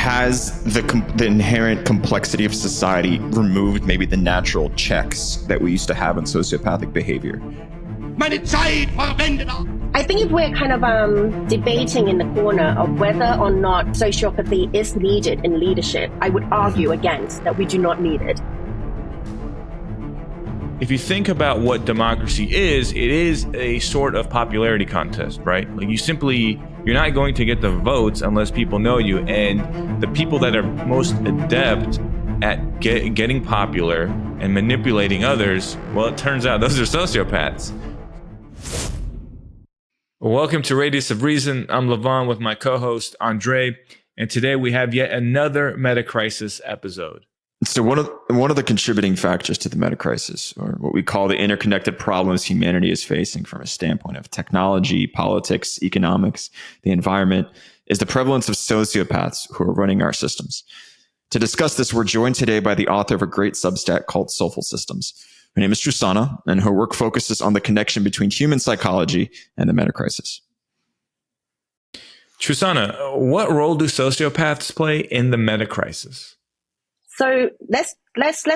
has the inherent complexity of society removed maybe the natural checks that we used to have in sociopathic behavior? I think if we're kind of debating in the corner of whether or not sociopathy is needed in leadership, I would argue against that we do not need it. If you think about what democracy is, it is a sort of popularity contest, right? Like you're not going to get the votes unless people know you. And the people that are most adept at getting popular and manipulating others, well, it turns out those are sociopaths. Welcome to Radius of Reason. I'm Levon with my co-host, Andre. And today we have yet another Metacrisis episode. So one of the contributing factors to the Metacrisis, or what we call the interconnected problems humanity is facing from a standpoint of technology, politics, economics, the environment, is the prevalence of sociopaths who are running our systems. To discuss this, we're joined today by the author of a great Substack called Soulful Systems. Her name is Chusna, and her work focuses on the connection between human psychology and the Metacrisis. Chusna, what role do sociopaths play in the Metacrisis? So let's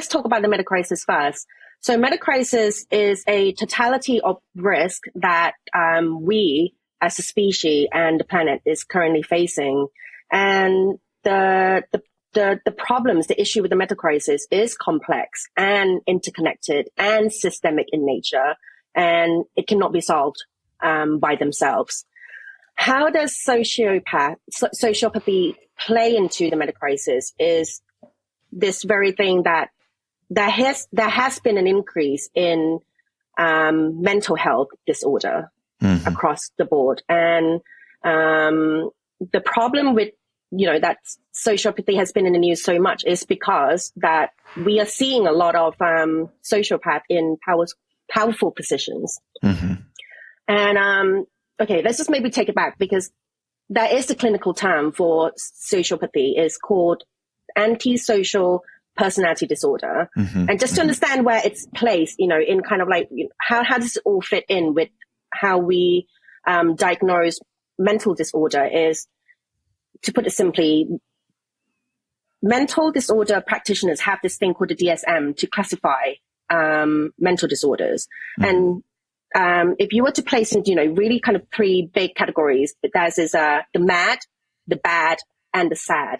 talk about the Metacrisis first. So Metacrisis is a totality of risk that we as a species and the planet is currently facing. And the problems, the issue with the Metacrisis is complex and interconnected and systemic in nature, and it cannot be solved by themselves. How does sociopathy play into the Metacrisis is this very thing that there has been an increase in mental health disorder across the board. And the problem with, that sociopathy has been in the news so much is because that we are seeing a lot of sociopath in powerful positions. Mm-hmm. And okay, let's just maybe take it back, because that is the clinical term for sociopathy, is called antisocial personality disorder. Mm-hmm. And just to understand where it's placed, in kind of like, how does it all fit in with how we diagnose mental disorder is, to put it simply, mental disorder practitioners have this thing called the DSM to classify mental disorders. Mm-hmm. And if you were to place into, really kind of three big categories, there's the mad, the bad, and the sad.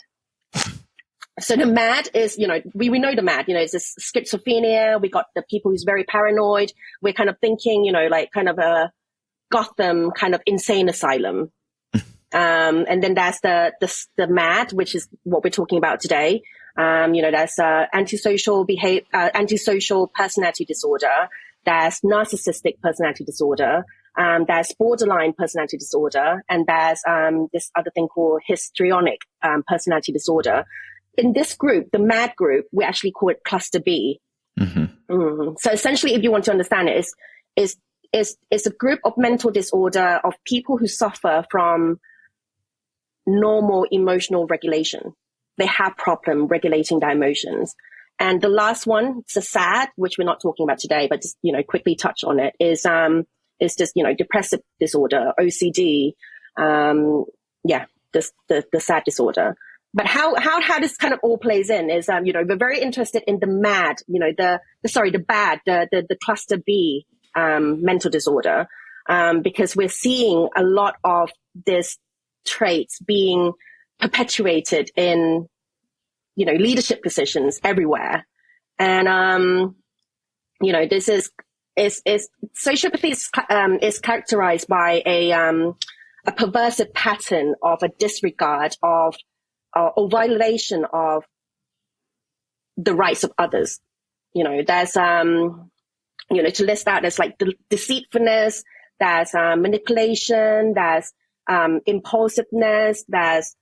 So the mad is, we know the mad, it's this schizophrenia. We got the people who's very paranoid. We're kind of thinking, like kind of a Gotham kind of insane asylum. And then there's the mad, which is what we're talking about today. There's antisocial personality disorder. There's narcissistic personality disorder. There's borderline personality disorder. And there's this other thing called histrionic personality disorder. In this group, the MAD group, we actually call it cluster B. Mm-hmm. Mm-hmm. So essentially, if you want to understand it, is a group of mental disorder of people who suffer from normal emotional regulation. They have problem regulating their emotions. And the last one, the SAD, which we're not talking about today, but just, quickly touch on it, is just, depressive disorder, OCD. The SAD disorder. But how this kind of all plays in is, we're very interested in the MAD, the bad, the cluster B, mental disorder, because we're seeing a lot of these traits being perpetuated in, leadership positions everywhere. And, this is sociopathy is characterized by a perversive pattern of a disregard of or violation of the rights of others. There's, to list out, there's like deceitfulness, there's manipulation, there's impulsiveness, there's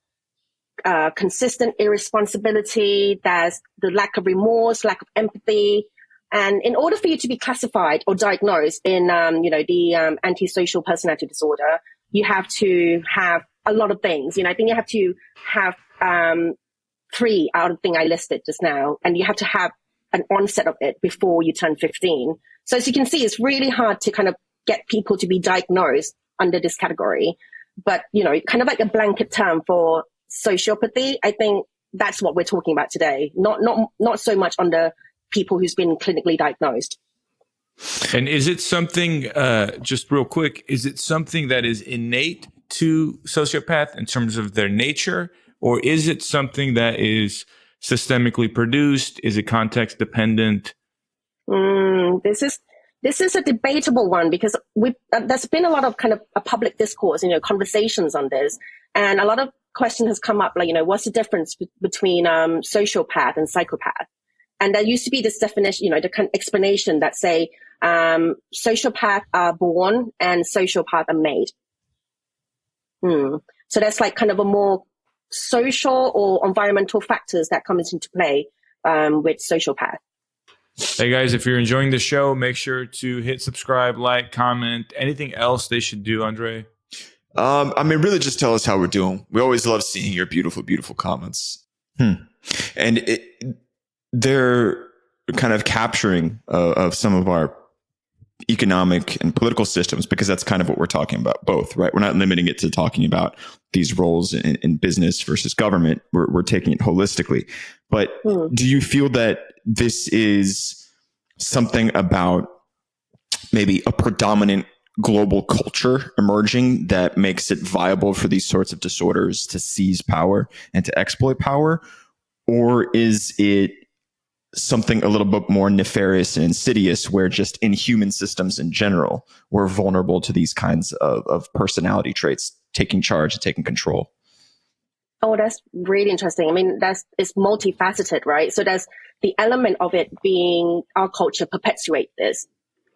consistent irresponsibility, there's the lack of remorse, lack of empathy. And in order for you to be classified or diagnosed in, the antisocial personality disorder, you have to have a lot of things. I think you have to have three out of the thing I listed just now, and you have to have an onset of it before you turn 15. So as you can see, it's really hard to kind of get people to be diagnosed under this category. But, kind of like a blanket term for sociopathy, I think that's what we're talking about today. Not so much on the people who's been clinically diagnosed. And is it something, just real quick, is it something that is innate to sociopath in terms of their nature, or is it something that is systemically produced? Is it context dependent? This is a debatable one, because there's been a lot of kind of a public discourse, conversations on this, and a lot of question has come up, like, what's the difference between sociopath and psychopath? And there used to be this definition, the kind of explanation that say sociopaths are born and sociopaths are made. So that's like kind of a more social or environmental factors that comes into play with sociopath. Hey guys, if you're enjoying the show, make sure to hit subscribe, like, comment. Anything else they should do, Andre? Really just tell us how we're doing. We always love seeing your beautiful, beautiful comments. And they're kind of capturing of some of our economic and political systems, because that's kind of what we're talking about both, right? We're not limiting it to talking about these roles in business versus government. We're taking it holistically. But do you feel that this is something about maybe a predominant global culture emerging that makes it viable for these sorts of disorders to seize power and to exploit power? Or is it something a little bit more nefarious and insidious, where just in human systems in general, we're vulnerable to these kinds of personality traits taking charge and taking control? Oh, that's really interesting. I mean, it's multifaceted, right? So there's the element of it being our culture perpetuate this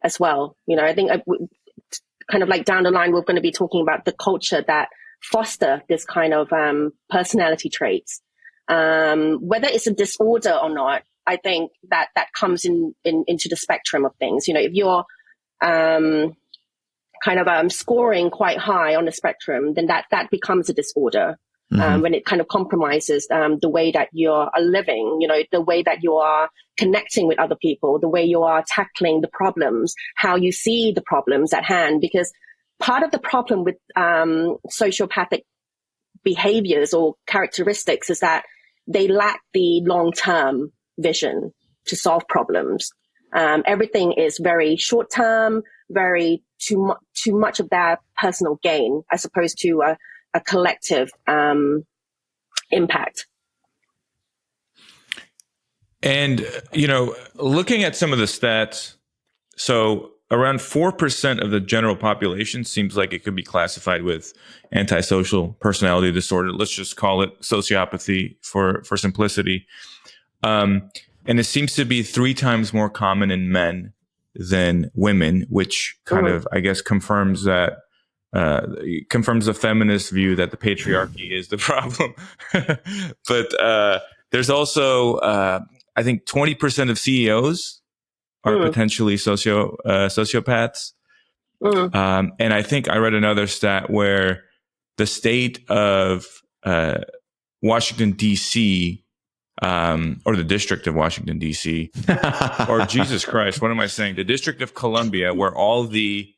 as well. I think kind of like down the line, we're going to be talking about the culture that foster this kind of personality traits. Whether it's a disorder or not, I think that comes into the spectrum of things. If you're kind of scoring quite high on the spectrum, then that becomes a disorder. When it kind of compromises the way that you are living, the way that you are connecting with other people, the way you are tackling the problems, how you see the problems at hand. Because part of the problem with sociopathic behaviors or characteristics is that they lack the long-term vision to solve problems. Everything is very short-term, very too much of their personal gain, as opposed to a collective impact. And, looking at some of the stats, so around 4% of the general population seems like it could be classified with antisocial personality disorder. Let's just call it sociopathy for simplicity. And it seems to be 3 times more common in men than women, which kind of, I guess, confirms that confirms the feminist view that the patriarchy is the problem. But there's also, I think 20% of CEOs are potentially sociopaths. And I think I read another stat where the state of Washington, D.C., or the District of Washington, D.C., or Jesus Christ, what am I saying? The District of Columbia, where all the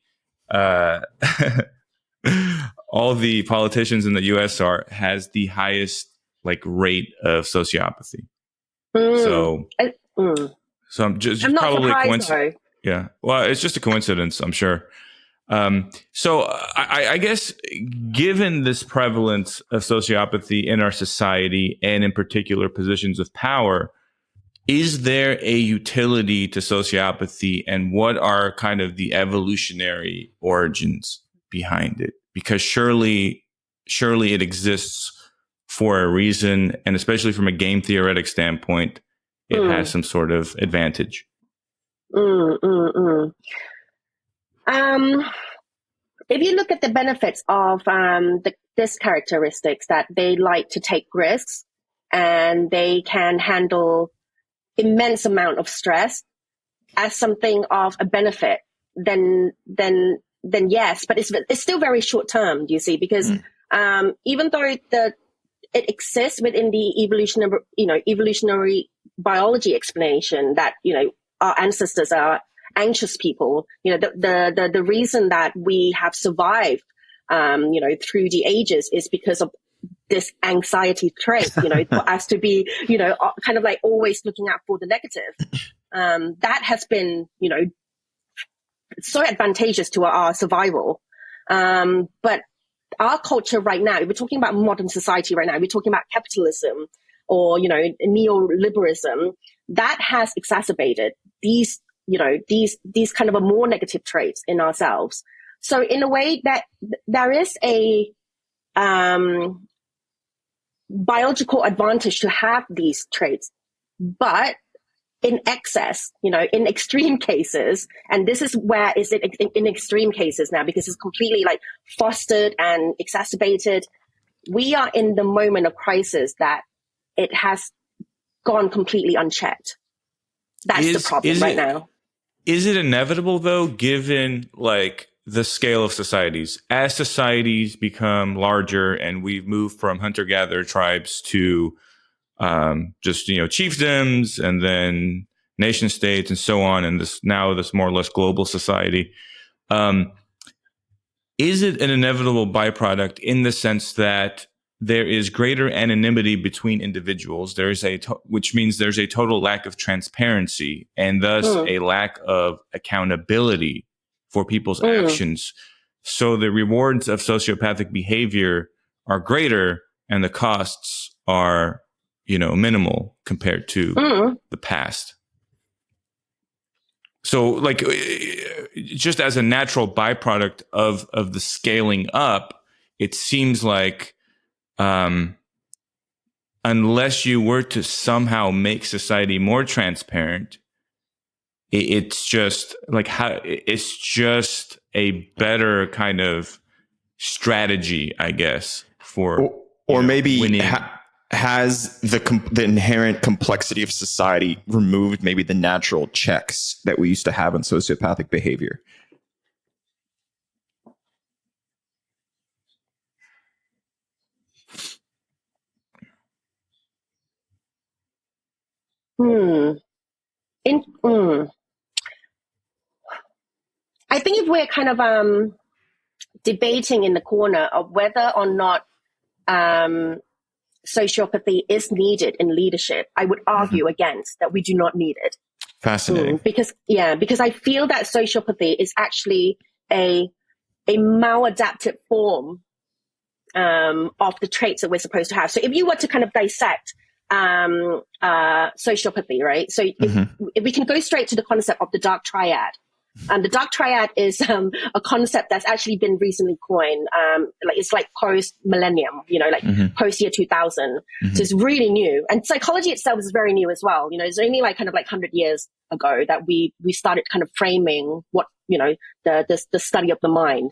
politicians in the U.S. has the highest rate of sociopathy. So I'm just I'm not probably coincidence. Yeah, well, it's just a coincidence, I'm sure. So I guess given this prevalence of sociopathy in our society, and in particular positions of power, is there a utility to sociopathy, and what are kind of the evolutionary origins behind it? Because surely it exists for a reason, and especially from a game theoretic standpoint, it has some sort of advantage. If you look at the benefits of this characteristics, that they like to take risks and they can handle immense amount of stress as something of a benefit, then yes, but it's still very short term, you see, because even though it exists within the evolutionary biology explanation that our ancestors are anxious people, the reason that we have survived through the ages is because of this anxiety trait, for us to be, kind of like always looking out for the negative. That has been, so advantageous to our survival. But our culture right now, we're talking about modern society right now, we're talking about capitalism or, neoliberalism, that has exacerbated these kind of a more negative traits in ourselves. So in a way that there is a biological advantage to have these traits, but in excess, in extreme cases, and this is where is it in extreme cases now, because it's completely like fostered and exacerbated. We are in the moment of crisis that it has gone completely unchecked. That's the problem right now. Is it inevitable though, given like the scale of societies, as societies become larger and we've moved from hunter-gatherer tribes to just, chiefdoms and then nation states and so on, and this more or less global society. Is it an inevitable byproduct in the sense that there is greater anonymity between individuals? Which means there's a total lack of transparency and thus a lack of accountability for people's actions. So the rewards of sociopathic behavior are greater and the costs are, minimal compared to the past. So like just as a natural byproduct of the scaling up, it seems like unless you were to somehow make society more transparent, it's just a better kind of strategy, I guess, for or maybe winning. Has the inherent complexity of society removed maybe the natural checks that we used to have on sociopathic behavior? I think if we're kind of debating in the corner of whether or not sociopathy is needed in leadership, I would argue against that. We do not need it. Fascinating. Because I feel that sociopathy is actually a maladaptive form of the traits that we're supposed to have. So if you were to kind of dissect sociopathy, right? So if we can go straight to the concept of the dark triad. And the dark triad is a concept that's actually been recently coined. It's like post-millennium, post year 2000. So it's really new. And psychology itself is very new as well. It's only like 100 years ago that we started kind of framing what, the study of the mind.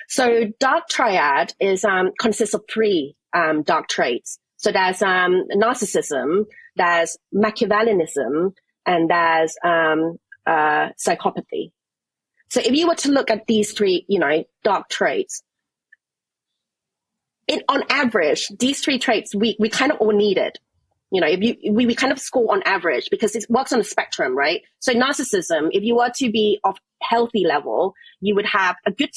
So dark triad is consists of three dark traits. So there's narcissism, there's Machiavellianism, and there's psychopathy. So if you were to look at these three, dark traits, on average, these three traits, we kind of all need it. We kind of score on average because it works on a spectrum, right? So narcissism, if you were to be of healthy level, you would have a good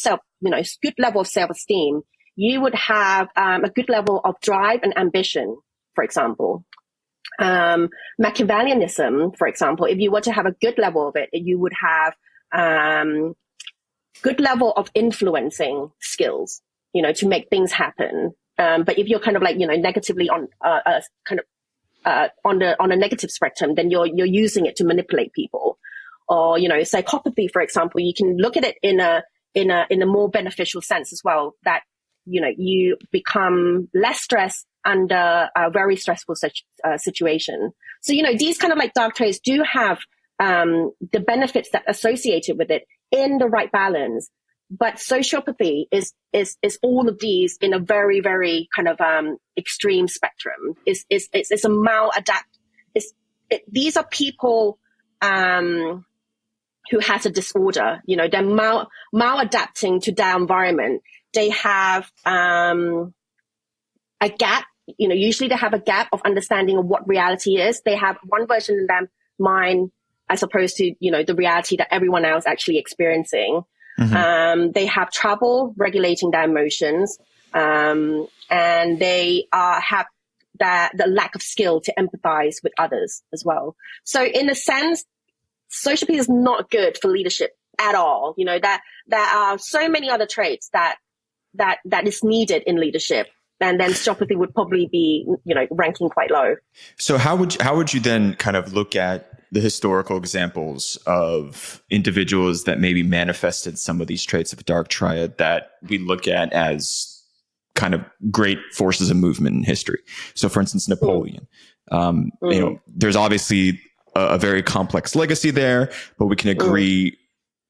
good level of self-esteem. You would have a good level of drive and ambition, for example. Machiavellianism, for example, if you were to have a good level of it, you would have good level of influencing skills, to make things happen. But if you're kind of like, negatively on on a negative spectrum, then you're using it to manipulate people. Or, psychopathy, for example, you can look at it in a more beneficial sense as well, that, you become less stressed under a very stressful situation. So, these kind of like dark traits do have the benefits that are associated with it in the right balance. But sociopathy is all of these in a very, very kind of extreme spectrum. It's a maladapt. These are people who has a disorder. They're maladapting to their environment. They have a gap. Usually they have a gap of understanding of what reality is. They have one version in their mind as opposed to, the reality that everyone else actually experiencing. They have trouble regulating their emotions. and they have the lack of skill to empathize with others as well. So in a sense, sociopathy is not good for leadership at all. That there are so many other traits that is needed in leadership, and then sociopathy would probably be ranking quite low. So how would you then kind of look at the historical examples of individuals that maybe manifested some of these traits of dark triad that we look at as kind of great forces of movement in history? So for instance, Napoleon, there's obviously a very complex legacy there, but we can agree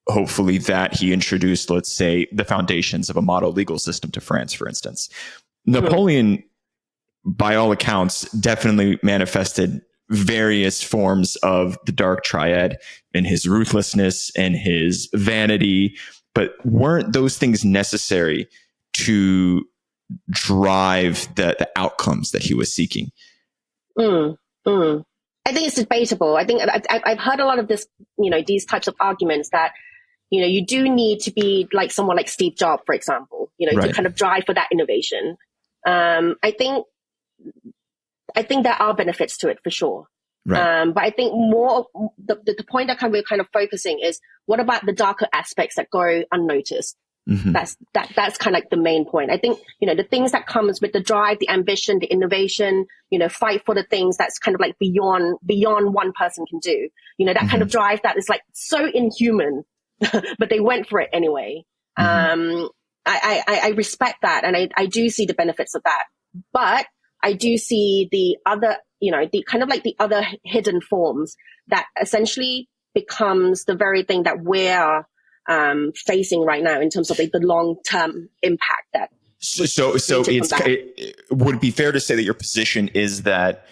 hopefully that he introduced, let's say, the foundations of a model legal system to France, for instance. Napoleon, by all accounts, definitely manifested various forms of the dark triad in his ruthlessness and his vanity, but weren't those things necessary to drive the outcomes that he was seeking? I think it's debatable. I think I've heard a lot of this, these types of arguments that, you do need to be like someone like Steve Jobs, for example, to kind of drive for that innovation. I think there are benefits to it for sure. Right. But I think more the point that we're kind of focusing is, what about the darker aspects that go unnoticed? Mm-hmm. That's kind of like the main point. I think, the things that comes with the drive, the ambition, the innovation, fight for the things that's kind of like beyond one person can do, that kind of drive that is like so inhuman, but they went for it anyway. I respect that. And I do see the benefits of that, but I do see the other, the kind of like the other hidden forms that essentially becomes the very thing that we're facing right now in terms of like the long-term impact that. So it would be fair to say that your position is that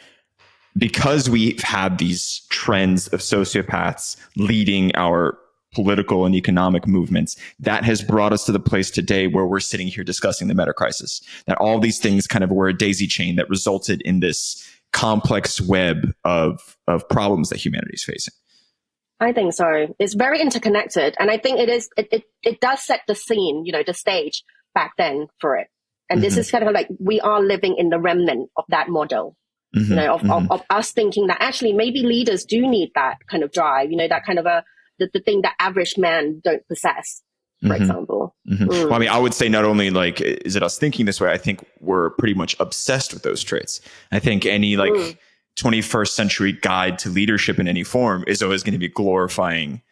because we've had these trends of sociopaths leading our political and economic movements, that has brought us to the place today where we're sitting here discussing the metacrisis, that all these things kind of were a daisy chain that resulted in this complex web of problems that humanity is facing. I think so. It's very interconnected. And I think it does set the scene, the stage back then for it. And this is kind of like, we are living in the remnant of that model, of us thinking that actually maybe leaders do need that kind of drive, that kind of the thing that average man don't possess, for example. Well, I mean, I would say not only like, is it us thinking this way? I think we're pretty much obsessed with those traits. I think any 21st century guide to leadership in any form is always going to be glorifying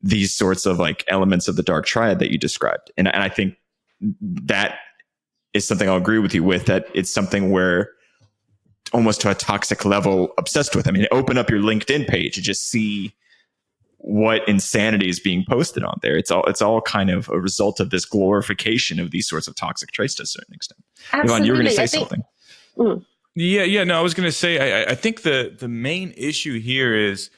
these sorts of like elements of the dark triad that you described. And I think that is something I'll agree with you with, that it's something where almost to a toxic level obsessed with. I mean, open up your LinkedIn page and just see what insanity is being posted on there. It's all kind of a result of this glorification of these sorts of toxic traits to a certain extent. Absolutely. Yvonne, you were going to say something. Yeah. No, I was going to say, I think the main issue here is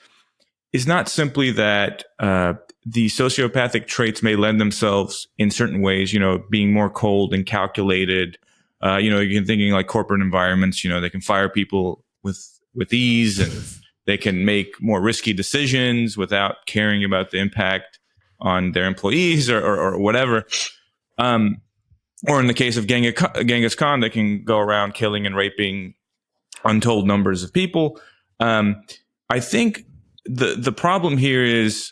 not simply that the sociopathic traits may lend themselves in certain ways, being more cold and calculated. You're thinking like corporate environments, they can fire people with ease, and they can make more risky decisions without caring about the impact on their employees or whatever. Or in the case of Genghis Khan, they can go around killing and raping untold numbers of people. I think the problem here is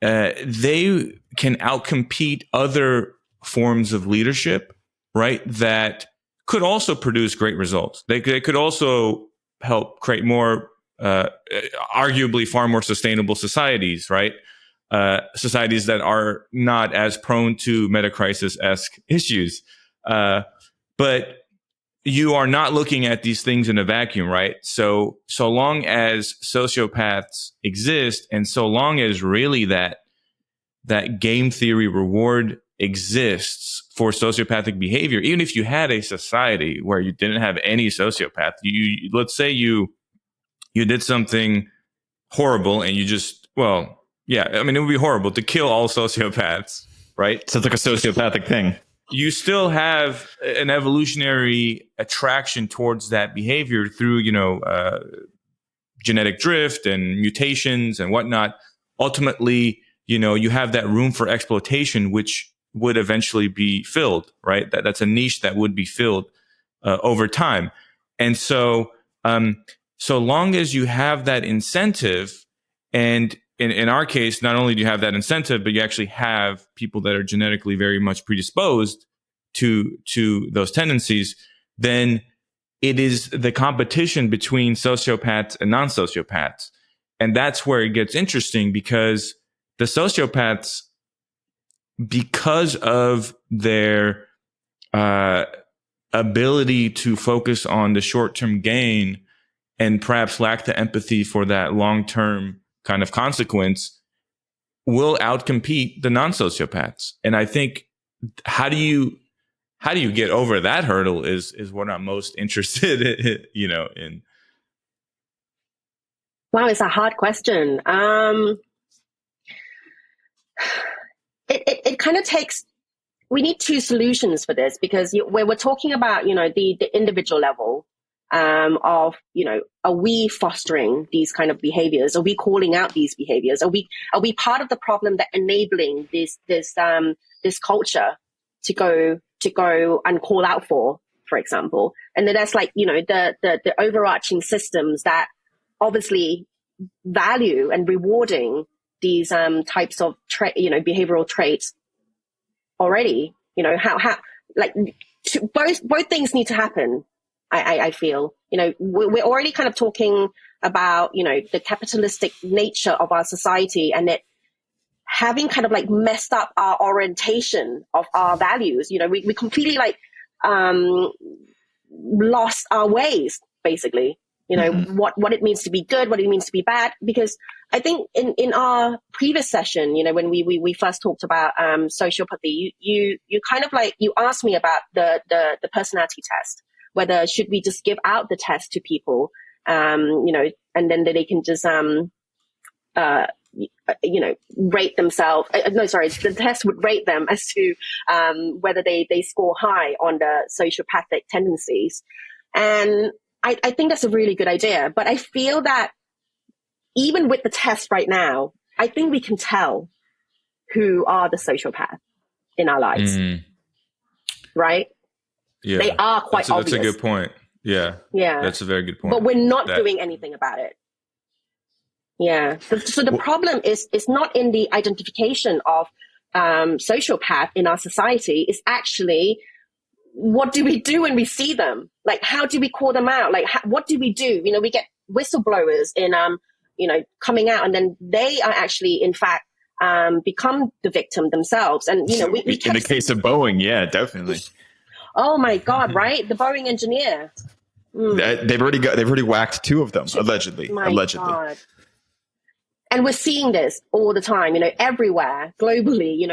they can outcompete other forms of leadership, right? That could also produce great results. They could also help create more, arguably far more sustainable societies, right? Societies that are not as prone to metacrisis-esque issues. But you are not looking at these things in a vacuum, right? So long as sociopaths exist, and so long as really that game theory reward exists for sociopathic behavior, even if you had a society where you didn't have any sociopath, let's say you did something horrible and you just, it would be horrible to kill all sociopaths, right? Sounds like a sociopathic thing. You still have an evolutionary attraction towards that behavior through, genetic drift and mutations and whatnot. Ultimately, you have that room for exploitation, which would eventually be filled, right? That's a niche that would be filled over time. And so, so long as you have that incentive, and in our case, not only do you have that incentive, but you actually have people that are genetically very much predisposed to those tendencies, then it is the competition between sociopaths and non-sociopaths. And that's where it gets interesting, because the sociopaths, because of their ability to focus on the short-term gain and perhaps lack the empathy for that long-term kind of consequence, will outcompete the non-sociopaths. And I think how do you get over that hurdle is what I'm most interested in, in. Wow, it's a hard question. It kind of takes, we need two solutions for this, because where we're talking about, the individual level of, are we fostering these kind of behaviors? Are we calling out these behaviors? Are we part of the problem that enabling this culture to go and call out for example? And then there's the overarching systems that obviously value and rewarding these types of behavioral traits already. Both things need to happen. I feel, we're already kind of talking about, the capitalistic nature of our society, and it having kind of messed up our orientation of our values. We completely lost our ways, basically. What it means to be good, what it means to be bad. Because I think in our previous session, when we first talked about sociopathy, you kind of you asked me about the personality test, whether should we just give out the test to people, and then they can just rate themselves. The test would rate them as to whether they score high on the sociopathic tendencies. And I think that's a really good idea. But I feel that even with the test right now, I think we can tell who are the sociopaths in our lives. Right? Yeah. They are quite obvious. That's a good point. Yeah. Yeah. That's a very good point. But we're not doing anything about it. Yeah. So the problem is not in the identification of sociopath in our society. It's actually, what do we do when we see them? How do we call them out? What do we do? We get whistleblowers in, coming out, and then they are actually, in fact, become the victim themselves. And, we in the case of Boeing, yeah, definitely. Oh my God, right? The Boeing engineer. They've already whacked two of them, allegedly. God. And we're seeing this all the time, everywhere, globally,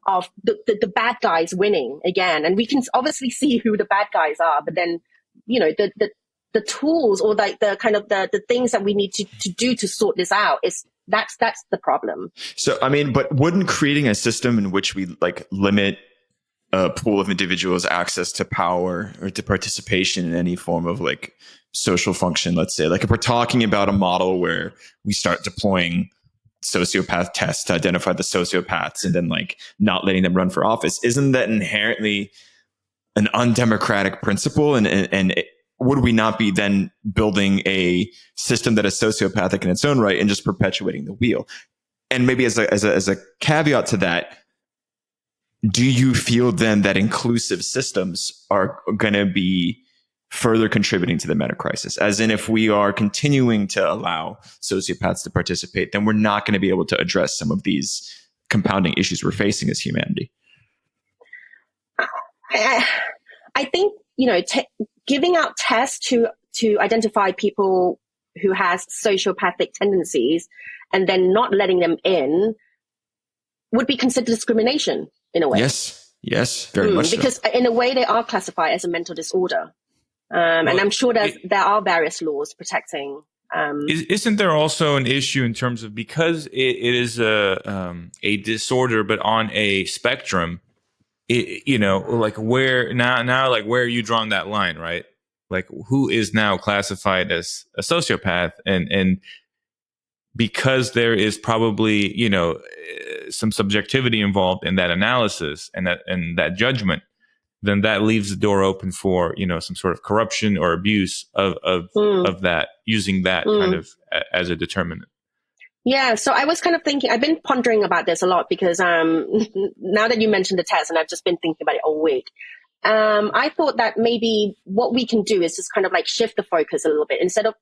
of the bad guys winning again. And we can obviously see who the bad guys are, but then, the tools or the kind of the things that we need to do to sort this out that's the problem. So, but wouldn't creating a system in which we limit a pool of individuals' access to power or to participation in any form of social function, let's say, if we're talking about a model where we start deploying sociopath tests to identify the sociopaths and then not letting them run for office, isn't that inherently an undemocratic principle? And would we not be then building a system that is sociopathic in its own right and just perpetuating the wheel? And maybe as a caveat to that, do you feel then that inclusive systems are going to be further contributing to the metacrisis? As in, if we are continuing to allow sociopaths to participate, then we're not going to be able to address some of these compounding issues we're facing as humanity. I think, giving out tests to identify people who has sociopathic tendencies and then not letting them in would be considered discrimination in a way. Yes, very much because so. In a way they are classified as a mental disorder. And I'm sure there are various laws protecting. Isn't there also an issue in terms of, because it is a disorder, but on a spectrum, where now where are you drawing that line, right? Who is now classified as a sociopath? And because there is probably, some subjectivity involved in that analysis and that judgment, then that leaves the door open for, some sort of corruption or abuse of that, using that kind of as a determinant. Yeah, so I was kind of thinking, I've been pondering about this a lot because now that you mentioned the test, and I've just been thinking about it all week, I thought that maybe what we can do is just kind of like shift the focus a little bit. Instead of,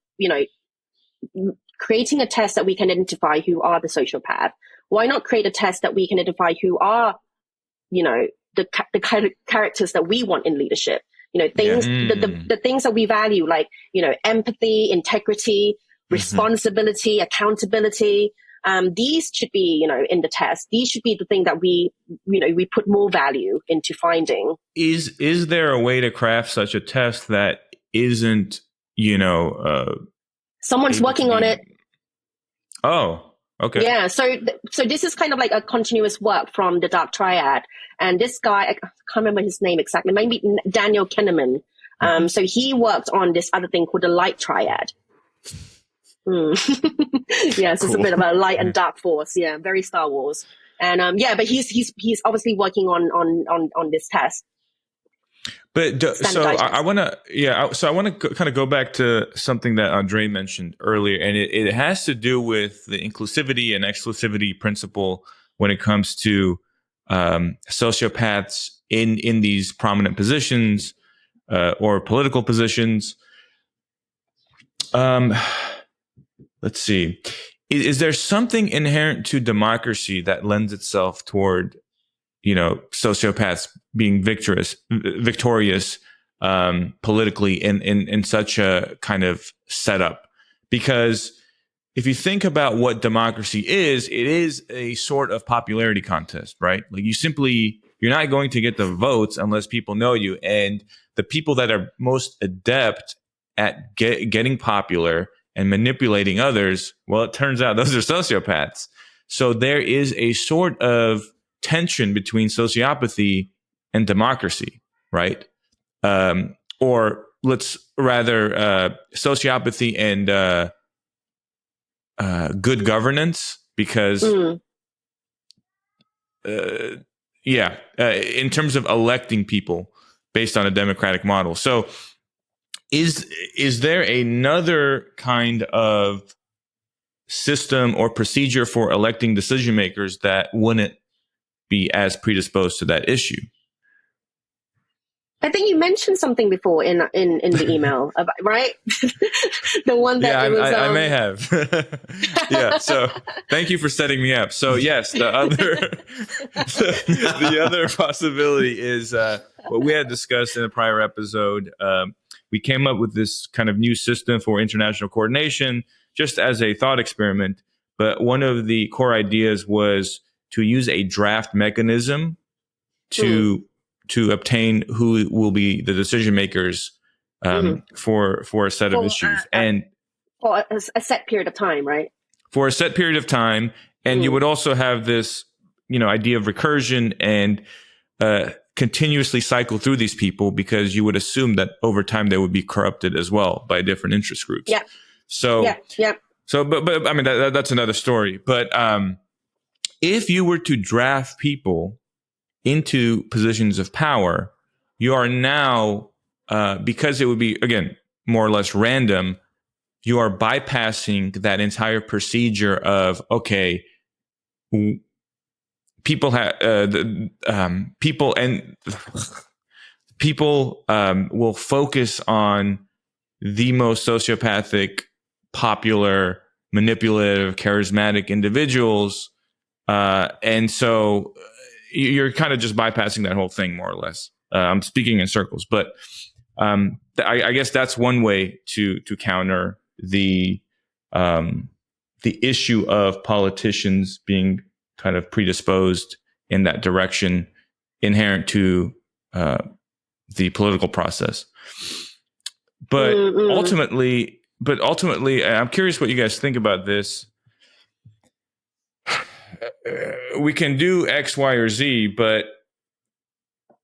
creating a test that we can identify who are the sociopath, why not create a test that we can identify who are, the kind of characters that we want in leadership? Things, the things that we value, like, empathy, integrity, responsibility, accountability. These should be, in the test. These should be the thing that we put more value into finding. Is there a way to craft such a test that isn't, someone's working on it. Oh, okay. Yeah. So this is kind of like a continuous work from the Dark Triad. And this guy, I can't remember his name exactly, maybe Daniel Kahneman. So he worked on this other thing called the Light Triad. Yeah, so it's a bit of a light and dark force. Yeah, very Star Wars. And but he's obviously working on this test. But so I want to kind of go back to something that Andre mentioned earlier, and it has to do with the inclusivity and exclusivity principle when it comes to sociopaths in these prominent positions or political positions. Let's see. Is there something inherent to democracy that lends itself toward, sociopaths being victorious politically in such a kind of setup? Because if you think about what democracy is, it is a sort of popularity contest, right? Like you're not going to get the votes unless people know you. And the people that are most adept at getting popular and manipulating others, well, it turns out those are sociopaths. So there is a sort of tension between sociopathy and democracy, right? Or let's rather sociopathy and good governance, because in terms of electing people based on a democratic model. So is there another kind of system or procedure for electing decision makers that wouldn't be as predisposed to that issue? I think you mentioned something before in the email, about, right? The one that I may have. Yeah. So thank you for setting me up. So yes, the other possibility is what we had discussed in a prior episode. We came up with this kind of new system for international coordination, just as a thought experiment. But one of the core ideas was to use a draft mechanism to obtain who will be the decision makers for a set of issues, and for a set period of time, right? For a set period of time, and you would also have this, idea of recursion and continuously cycle through these people, because you would assume that over time they would be corrupted as well by different interest groups. Yeah. So, So, but I mean that's another story. But if you were to draft people into positions of power, you are now, because it would be, again, more or less random, you are bypassing that entire procedure of, okay, people will focus on the most sociopathic, popular, manipulative, charismatic individuals. And so you're kind of just bypassing that whole thing, more or less. I'm speaking in circles, but I guess that's one way to counter the issue of politicians being kind of predisposed in that direction inherent to the political process. But ultimately, I'm curious what you guys think about this. We can do X, Y, or Z, but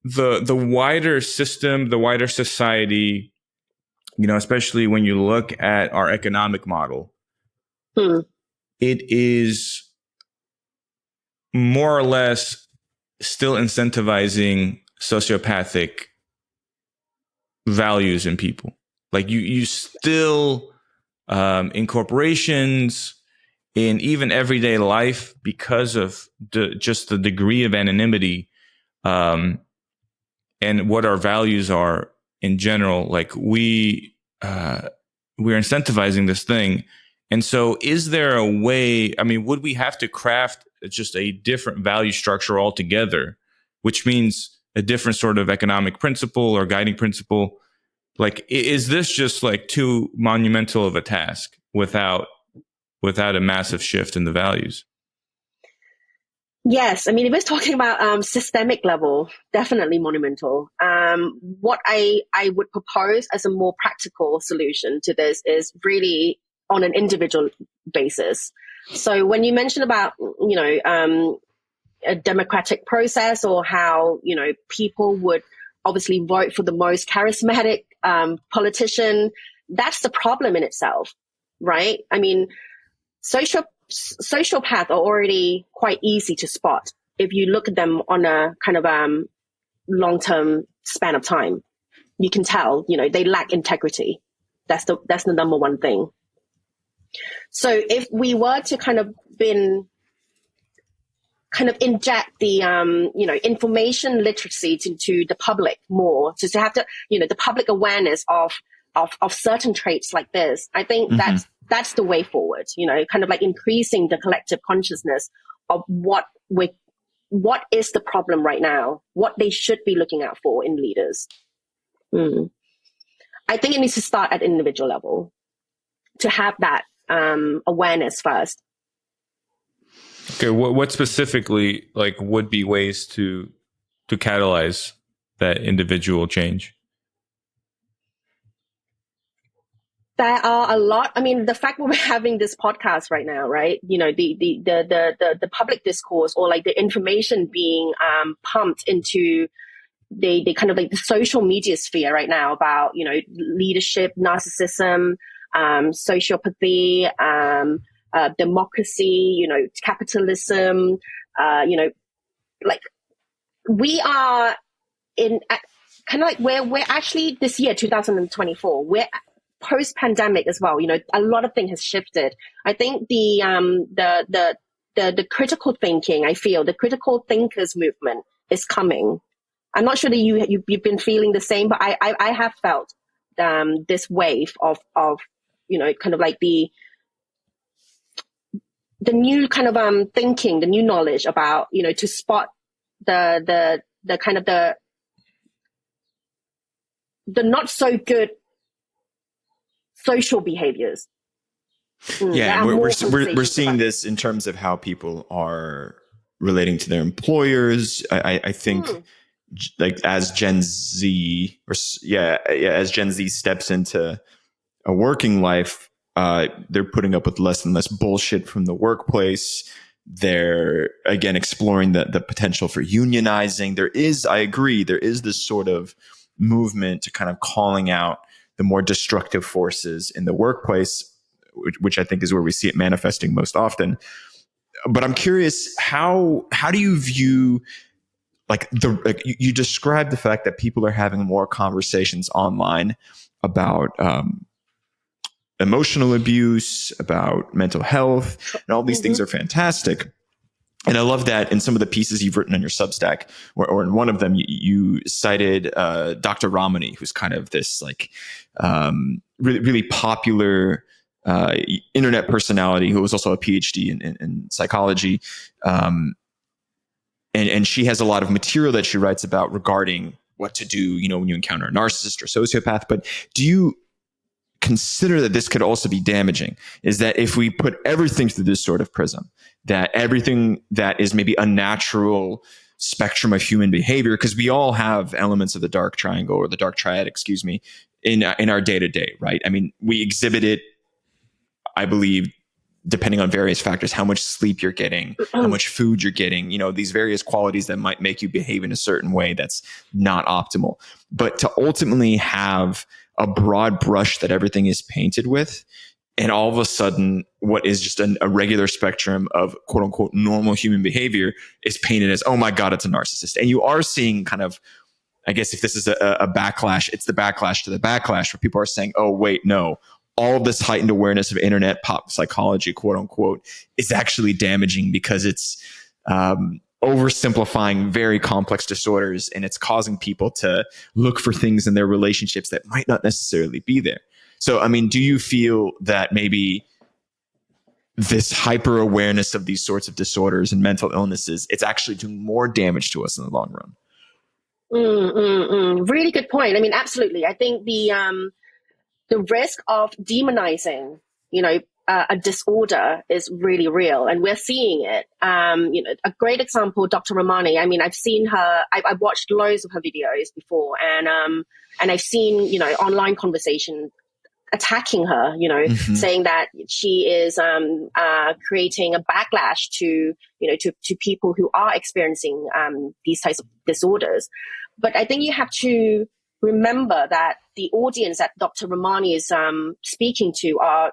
the wider system, the wider society, especially when you look at our economic model, it is more or less still incentivizing sociopathic values in people. Like you still, in corporations, in even everyday life, because of just the degree of anonymity, and what our values are in general, like we're incentivizing this thing. And so is there a way, I mean, would we have to craft just a different value structure altogether, which means a different sort of economic principle or guiding principle? Like, is this just like too monumental of a task without a massive shift in the values? Yes, I mean, if we're talking about systemic level, definitely monumental. What I would propose as a more practical solution to this is really on an individual basis. So when you mention about, a democratic process, or how, people would obviously vote for the most charismatic politician, that's the problem in itself, right? I mean, sociopaths are already quite easy to spot if you look at them on a kind of long-term span of time. You can tell, they lack integrity. That's the number one thing. So if we were to kind of inject the information literacy into the public more, to have the public awareness of certain traits like this, I think that's the way forward. Kind of like increasing the collective consciousness of what is the problem right now, what they should be looking out for in leaders. I think it needs to start at individual level to have that awareness first. Okay, what specifically would be ways to catalyze that individual change? There are a lot. I mean, the fact that we're having this podcast right now, right? The public discourse, or like the information being pumped into the kind of like the social media sphere right now about leadership, narcissism, sociopathy, democracy, capitalism, like we are in kind of like we're actually this year, 2024, we're post-pandemic as well. A lot of things has shifted. I think the critical thinking, I feel the critical thinkers movement is coming. I'm not sure that you've been feeling the same, but I have felt this wave of kind of like the new kind of thinking, the new knowledge about to spot the kind of the not so good social behaviors. Yeah, we're seeing this in terms of how people are relating to their employers. I think like as Gen Z as Gen Z steps into a working life, they're putting up with less and less bullshit from the workplace. They're again exploring the potential for unionizing. I agree, there is this sort of movement to kind of calling out the more destructive forces in the workplace, which I think is where we see it manifesting most often. But I'm curious, how do you view you describe the fact that people are having more conversations online about emotional abuse, about mental health, and all these things are fantastic. And I love that in some of the pieces you've written on your Substack, or in one of them, you cited Dr. Ramani, who's kind of this really, really popular internet personality who was also a PhD in psychology. And she has a lot of material that she writes about regarding what to do, when you encounter a narcissist or sociopath. But do you consider that this could also be damaging? Is that if we put everything through this sort of prism, that everything that is maybe a natural spectrum of human behavior, because we all have elements of the dark triangle or the dark triad, in our day-to-day, right? I mean, we exhibit it, I believe, depending on various factors, how much sleep you're getting, how much food you're getting, these various qualities that might make you behave in a certain way that's not optimal. But to ultimately have a broad brush that everything is painted with, And all of a sudden, what is just a regular spectrum of quote unquote normal human behavior is painted as, oh my God, it's a narcissist. And you are seeing kind of, I guess if this is a backlash, it's the backlash to the backlash where people are saying, oh, wait, no, all of this heightened awareness of internet pop psychology, quote unquote, is actually damaging because it's oversimplifying very complex disorders, and it's causing people to look for things in their relationships that might not necessarily be there. So, I mean, do you feel that maybe this hyper awareness of these sorts of disorders and mental illnesses, it's actually doing more damage to us in the long run? Really good point. I mean, absolutely. I think the risk of demonizing, a disorder is really real, and we're seeing it. A great example, Dr. Ramani. I mean, I've seen her. I've watched loads of her videos before, and I've seen online conversation attacking her, saying that she is creating a backlash to people who are experiencing these types of disorders. But I think you have to remember that the audience that Dr. Ramani is speaking to are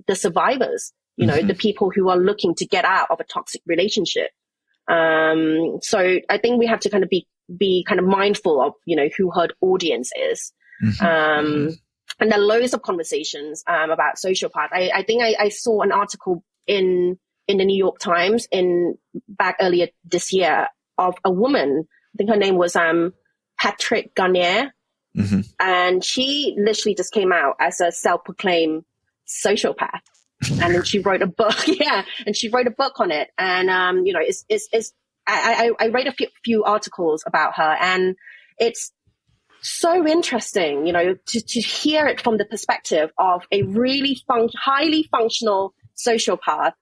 the survivors, the people who are looking to get out of a toxic relationship. So I think we have to kind of be kind of mindful of, who her audience is. And there are loads of conversations about sociopath. I think I saw an article in the New York Times back earlier this year of a woman. I think her name was Patrick Garnier. And she literally just came out as a self-proclaimed sociopath. And then she wrote a book. Yeah. And she wrote a book on it. And, I read a few articles about her, and it's so interesting, to hear it from the perspective of a really highly functional sociopath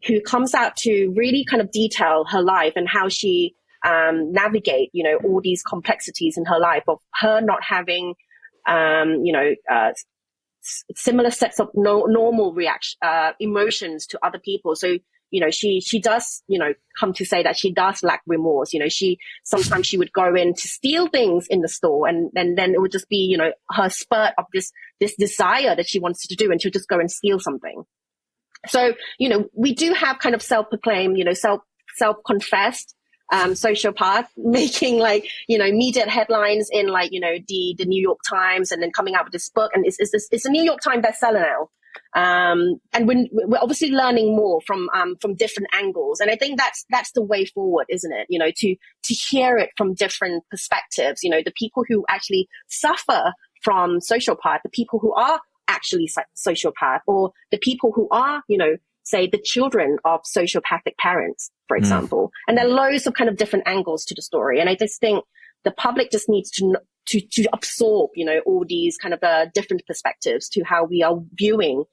who comes out to really kind of detail her life and how she navigate, all these complexities in her life of her not having, similar sets of normal emotions to other people. So, she does, come to say that she does lack remorse. Sometimes she would go in to steal things in the store, and then it would just be, her spurt of this desire that she wants to do, and she'll just go and steal something. So, we do have kind of self-proclaimed, self-confessed sociopath making media headlines in the New York Times, and then coming out with this book, and it's a New York Times bestseller now. And we're obviously learning more from different angles, and I think that's the way forward, isn't it? To hear it from different perspectives. The people who actually suffer from sociopath, the people who are actually sociopath, or the people who are, say, the children of sociopathic parents, for example. And there are loads of kind of different angles to the story, and I just think the public just needs to absorb, all these kind of different perspectives to how we are viewing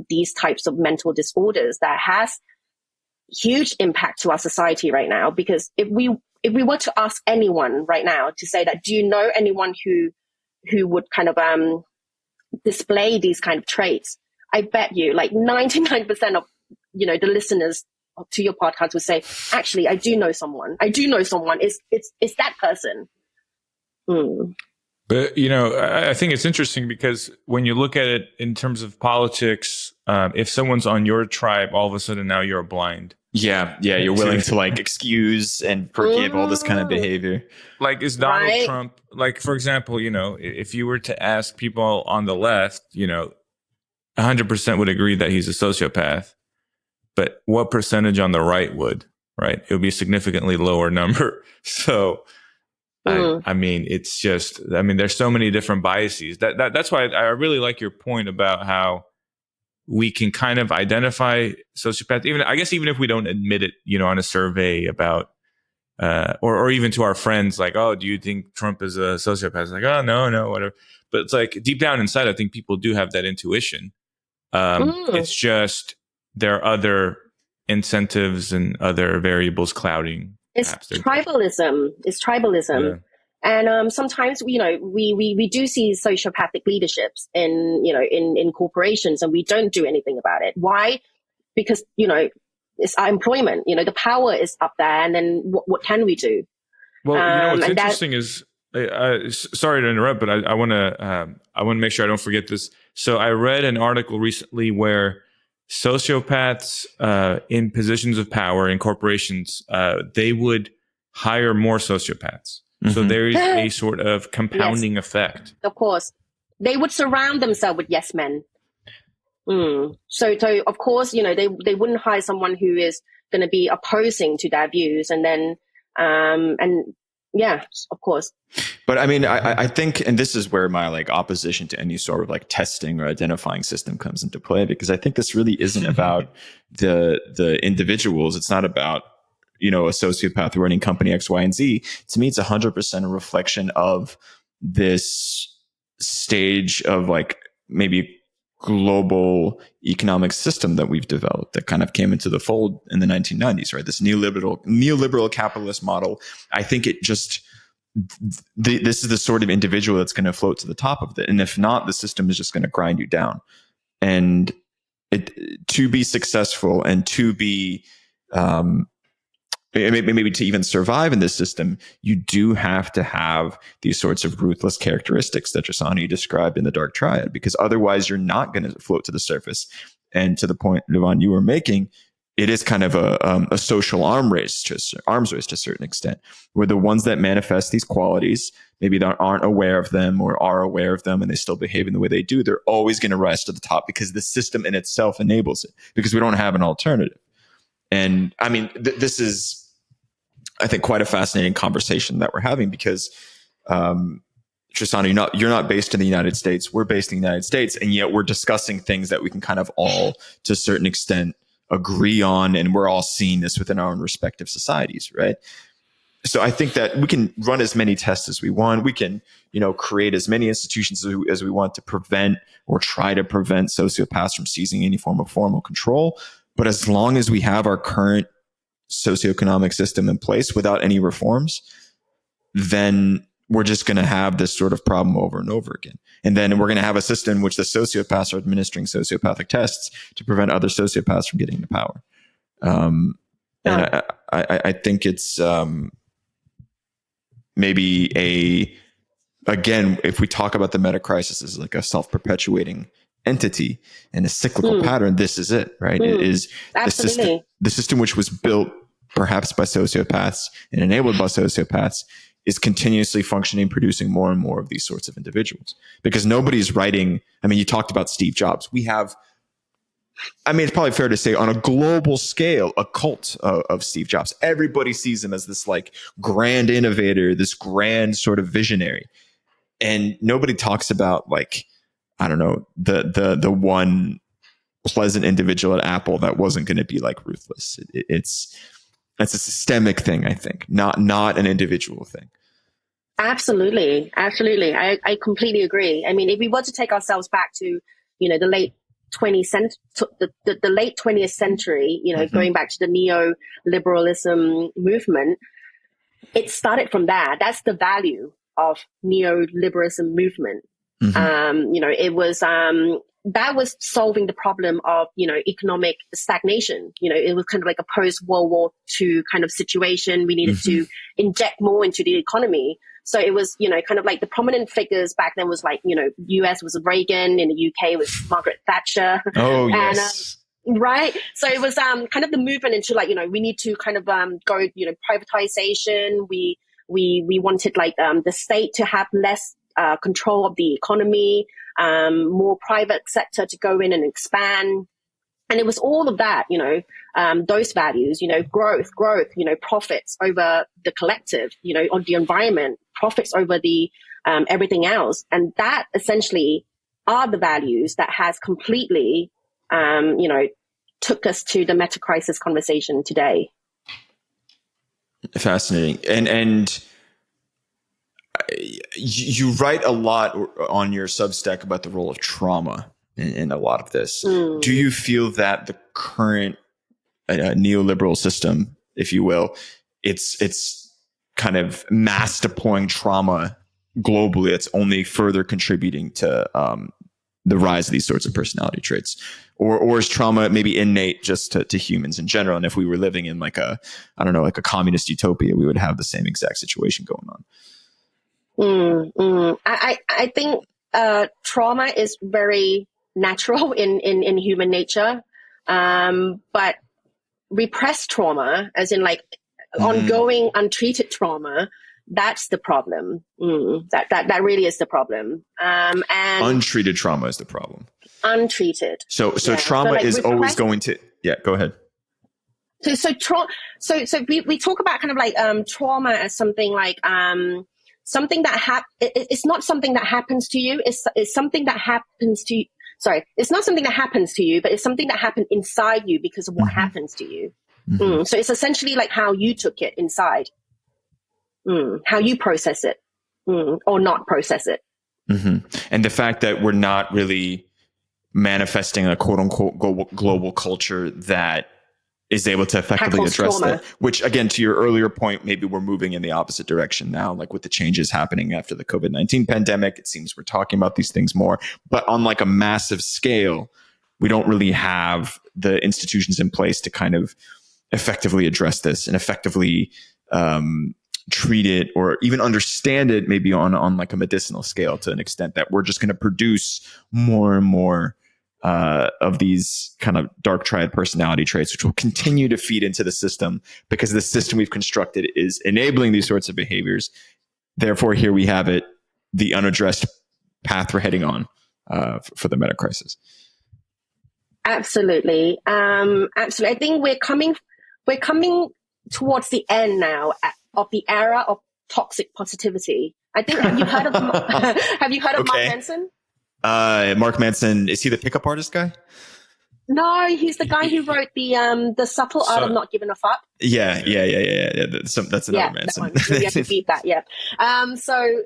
these types of mental disorders that has huge impact to our society right now. Because if we were to ask anyone right now to say that, do you know anyone who would kind of display these kind of traits, I bet you 99% of the listeners to your podcast would say, actually, I do know someone. It's that person. But, I think it's interesting because when you look at it in terms of politics, if someone's on your tribe, all of a sudden now you're blind. Yeah. You're willing to excuse and forgive all this kind of behavior. Is Donald Trump, for example, if you were to ask people on the left, 100% would agree that he's a sociopath. But what percentage on the right would, right? It would be a significantly lower number. So, I mean, it's just, there's so many different biases. That's why I really like your point about how we can kind of identify sociopath, even if we don't admit it, on a survey about, or even to our friends, oh, do you think Trump is a sociopath? It's oh, no, whatever. But it's deep down inside, I think people do have that intuition. It's just there are other incentives and other variables clouding. It's tribalism. Yeah. And sometimes we do see sociopathic leaderships in corporations, and we don't do anything about it. Why? Because it's our employment. The power is up there, and then what can we do? Well, what's interesting is, sorry to interrupt, but I want to make sure I don't forget this. So I read an article recently where sociopaths in positions of power in corporations, they would hire more sociopaths. So there is a sort of compounding effect. Of course. They would surround themselves with yes men. So of course, they wouldn't hire someone who is going to be opposing to their views, and then, yeah, of course. But I mean, I think, and this is where my like opposition to any sort of like testing or identifying system comes into play, because I think this really isn't about the individuals. It's not about, a sociopath running company X, Y, and Z. To me, it's 100% a reflection of this stage of like maybe global economic system that we've developed that kind of came into the fold in the 1990s, right? This neoliberal capitalist model. I think it just, this is the sort of individual that's going to float to the top of it. And if not, the system is just going to grind you down. And to be successful and to be, maybe to even survive in this system, you do have to have these sorts of ruthless characteristics that Chusna described in the Dark Triad, because otherwise you're not going to float to the surface. And to the point, Levon, you were making, it is kind of a social arms race to a certain extent, where the ones that manifest these qualities, maybe that aren't aware of them or are aware of them and they still behave in the way they do, they're always going to rise to the top because the system in itself enables it, because we don't have an alternative. And I mean, this is, I think, quite a fascinating conversation that we're having, because Chusna, you're not based in the United States. We're based in the United States, and yet we're discussing things that we can kind of all, to a certain extent, agree on, and we're all seeing this within our own respective societies, right? So I think that we can run as many tests as we want. We can, create as many institutions as we want to prevent or try to prevent sociopaths from seizing any form of formal control. But as long as we have our current socioeconomic system in place without any reforms, then we're just going to have this sort of problem over and over again. And then we're going to have a system in which the sociopaths are administering sociopathic tests to prevent other sociopaths from getting to power. And I think it's maybe again, if we talk about the meta-crisis as like a self-perpetuating entity and a cyclical pattern, this is it, right? It is the system which was built perhaps by sociopaths and enabled by sociopaths is continuously functioning, producing more and more of these sorts of individuals. Because nobody's writing, I mean, you talked about Steve Jobs. We have, I mean, it's probably fair to say on a global scale, a cult of Steve Jobs. Everybody sees him as this like grand innovator, this grand sort of visionary. And nobody talks about like, I don't know, the one pleasant individual at Apple that wasn't going to be like ruthless. It's a systemic thing, I think, not an individual thing. Absolutely. I completely agree. I mean, if we were to take ourselves back to, the late 20th century, going back to the neoliberalism movement, it started from there. That's the value of neoliberalism movement. It was that was solving the problem of economic stagnation. It was kind of like a post-World War II kind of situation. We needed to inject more into the economy. So it was kind of like the prominent figures back then was like US was Reagan, in the UK was Margaret Thatcher. Oh yes. Right. So it was kind of the movement into like we need to kind of go privatization. We wanted like the state to have less control of the economy, more private sector to go in and expand. And it was all of that, those values, growth, profits over the collective, on the environment, profits over the everything else. And that essentially are the values that has completely, took us to the meta-crisis conversation today. Fascinating. And you write a lot on your Substack about the role of trauma in a lot of this. Do you feel that the current neoliberal system, if you will, it's kind of mass deploying trauma globally? It's only further contributing to the rise of these sorts of personality traits, or is trauma maybe innate just to humans in general? And if we were living in like a communist utopia, we would have the same exact situation going on. I think trauma is very natural in human nature. But repressed trauma, as in like ongoing untreated trauma, that's the problem. That really is the problem. And untreated trauma is the problem. Untreated. So trauma like is always going to, go ahead. So we talk about kind of like trauma as something like something that it's not something that happens to you. It's something that happens to you. Sorry, it's not something that happens to you, but it's something that happened inside you because of what happens to you. So it's essentially like how you took it inside, how you process it, or not process it. And the fact that we're not really manifesting a quote unquote global culture that is able to effectively address that, which again, to your earlier point, maybe we're moving in the opposite direction now, like with the changes happening after the COVID-19 pandemic. It seems we're talking about these things more, but on like a massive scale, we don't really have the institutions in place to kind of effectively address this and effectively treat it or even understand it maybe on like a medicinal scale to an extent that we're just going to produce more and more of these kind of dark triad personality traits, which will continue to feed into the system because the system we've constructed is enabling these sorts of behaviors. Therefore, here we have it, the unaddressed path we're heading on for the meta crisis. Absolutely. Absolutely. I think we're coming towards the end now of the era of toxic positivity. I think, have you heard of Mark Manson? Mark Manson, is he the pickup artist guy? No, he's the guy who wrote the subtle art of not giving a fuck. Yeah. That's another Manson. That one. You have to beat that. Yeah. So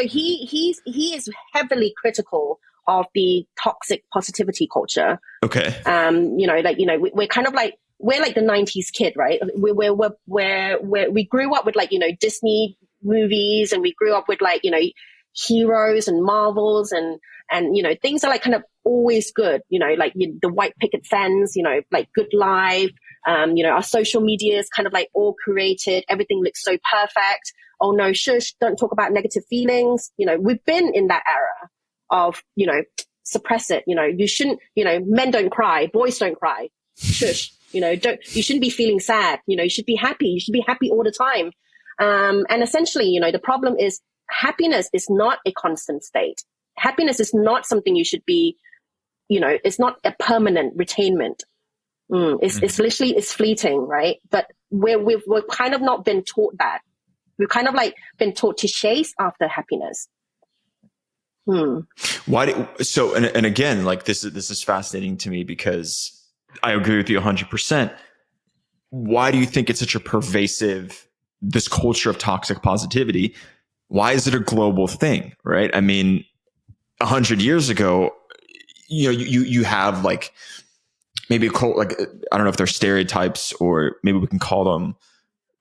he is heavily critical of the toxic positivity culture. Okay. We're kind of like, we're like the 90s kid, right? We grew up with like, Disney movies, and we grew up with like, heroes and Marvels and things are like kind of always good, like the white picket fence, like good life. Our social media is kind of like all curated. Everything looks so perfect. Oh no, shush, don't talk about negative feelings. We've been in that era of, suppress it. You shouldn't, men don't cry, boys don't cry. Shush, you shouldn't be feeling sad. You should be happy. You should be happy all the time. And essentially, the problem is happiness is not a constant state. Happiness is not something you should be, it's not a permanent retainment. It's literally, it's fleeting, right? But we've kind of not been taught that. We've kind of like been taught to chase after happiness. And again, like this is fascinating to me because I agree with you 100%. Why do you think it's such a pervasive, this culture of toxic positivity? Why is it a global thing, right? I mean, 100 years ago, you have like maybe like, I don't know if they're stereotypes or maybe we can call them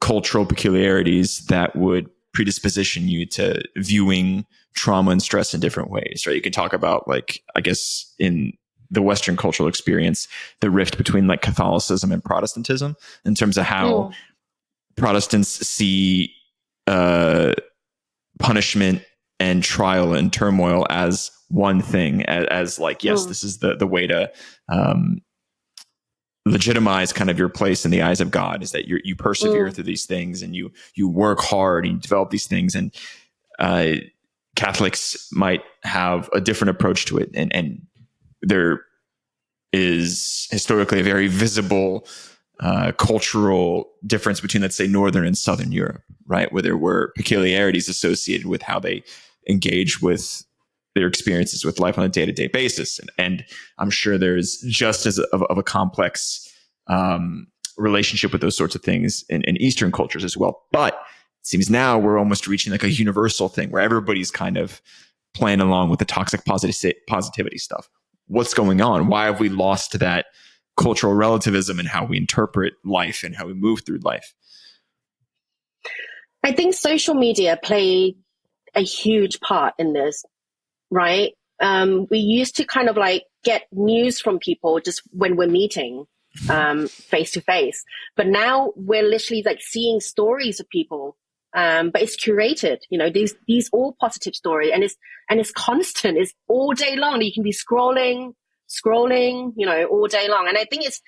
cultural peculiarities that would predisposition you to viewing trauma and stress in different ways, right? You can talk about like, I guess in the Western cultural experience, the rift between like Catholicism and Protestantism in terms of how Protestants see punishment and trial and turmoil as one thing, as like, yes, this is the way to legitimize kind of your place in the eyes of God, is that you persevere through these things and you work hard and you develop these things. And Catholics might have a different approach to it. And there is historically a very visible cultural difference between, let's say, Northern and Southern Europe, right? Where there were peculiarities associated with how they engage with their experiences with life on a day-to-day basis. And I'm sure there's just as of a complex relationship with those sorts of things in Eastern cultures as well. But it seems now we're almost reaching like a universal thing where everybody's kind of playing along with the toxic positivity stuff. What's going on? Why have we lost that cultural relativism in how we interpret life and how we move through life? I think social media played a huge part in this, right? We used to kind of like get news from people just when we're meeting face to face. But now we're literally like seeing stories of people but it's curated. These all positive story, and it's constant. It's all day long. You can be scrolling, all day long. And I think it's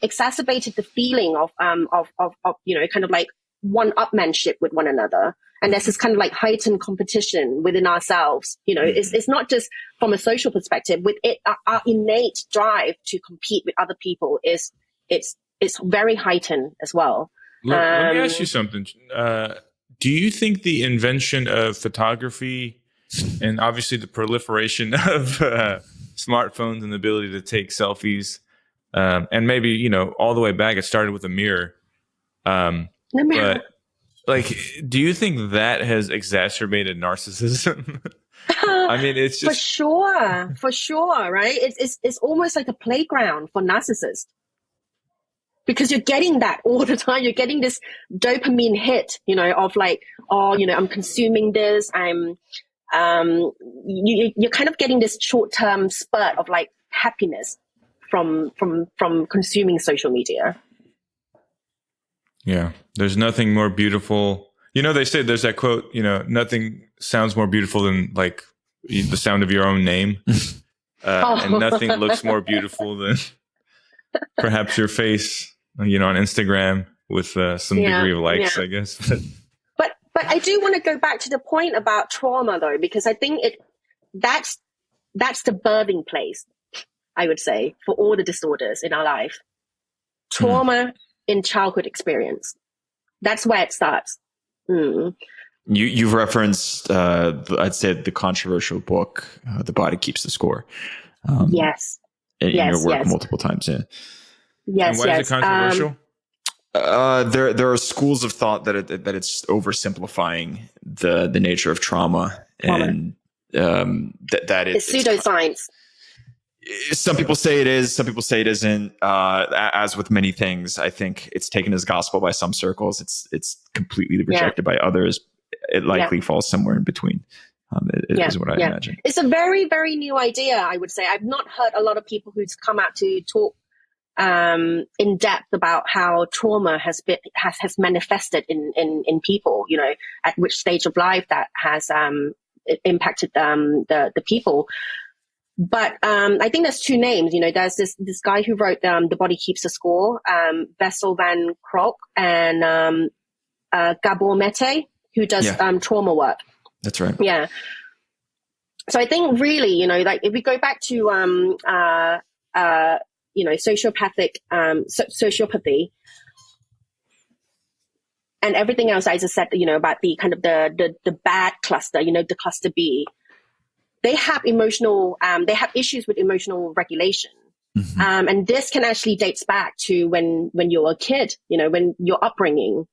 exacerbated the feeling of kind of like one-upmanship with one another. And there's this kind of like heightened competition within ourselves. It's not just from a social perspective. With it, our innate drive to compete with other people it's very heightened as well. Let me ask you something. Do you think the invention of photography and obviously the proliferation of smartphones and the ability to take selfies, and maybe, all the way back, it started with a mirror. But like, do you think that has exacerbated narcissism? I mean, it's just for sure, right? It's almost like a playground for narcissists. Because you're getting that all the time. You're getting this dopamine hit, of like, I'm consuming this. You're kind of getting this short-term spurt of like happiness from consuming social media. Yeah. There's nothing more beautiful. They say there's that quote, nothing sounds more beautiful than like the sound of your own name. And nothing looks more beautiful than perhaps your face, on Instagram with some degree of likes, I guess. But I do want to go back to the point about trauma, though, because I think that's the birthing place, I would say, for all the disorders in our life. Trauma in childhood experience. That's where it starts. You've referenced, I'd say, the controversial book, "The Body Keeps the Score." Yes. In your work multiple times, yeah. Yes. And why is it controversial? There are schools of thought that it's oversimplifying the nature of trauma. And that it's pseudoscience. Some people say it is, some people say it isn't. As with many things, I think it's taken as gospel by some circles. It's completely rejected by others. It likely falls somewhere in between. Is what I imagine. It's a very, very new idea, I would say. I've not heard a lot of people who's come out to talk in depth about how trauma has manifested in people, at which stage of life that has impacted the people. But I think there's two names. There's this guy who wrote The Body Keeps the Score, Bessel van Krolk, and Gabor Mate, who does trauma work. That's right. Yeah. So I think really, like if we go back to sociopathic sociopathy and everything else I just said, about the kind of the bad cluster, the cluster B, they have issues with emotional regulation. And this can actually dates back to when you're a kid, when your upbringing,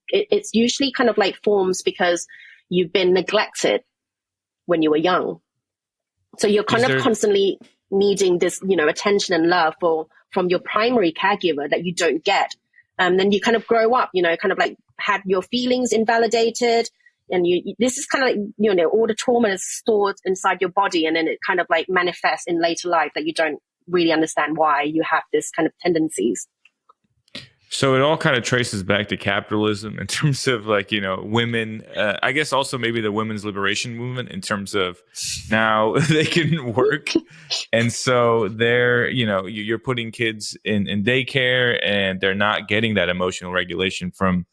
it's usually kind of like forms because you've been neglected when you were young. So you're kind of constantly needing this, attention and love from your primary caregiver that you don't get. Then you kind of grow up, kind of like had your feelings invalidated, and this is kind of like, all the trauma is stored inside your body, and then it kind of like manifests in later life that you don't really understand why you have this kind of tendencies. So it all kind of traces back to capitalism in terms of like, women, I guess also maybe the women's liberation movement in terms of now they can work. And so they're, you're putting kids in daycare and they're not getting that emotional regulation from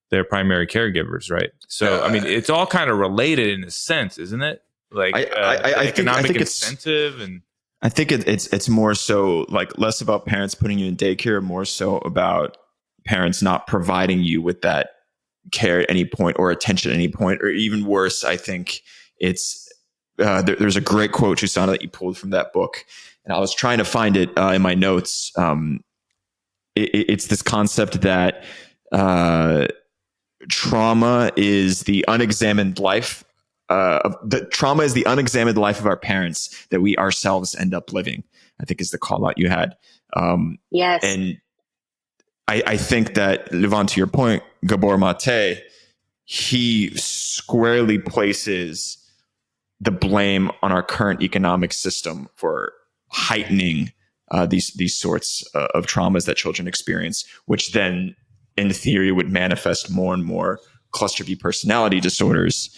their primary caregivers, right? So, I mean, it's all kind of related in a sense, isn't it? Like economic incentive and... I think it's more so like less about parents putting you in daycare, more so about parents not providing you with that care at any point or attention at any point, or even worse, I think it's there's a great quote, Chusna, that you pulled from that book, and I was trying to find it in my notes. It's this concept that trauma is the unexamined life. Trauma is the unexamined life of our parents that we ourselves end up living, I think is the call out you had. Yes. And I think that, Levon, to your point, Gabor Mate, he squarely places the blame on our current economic system for heightening these sorts of traumas that children experience, which then, in theory, would manifest more and more cluster B personality disorders.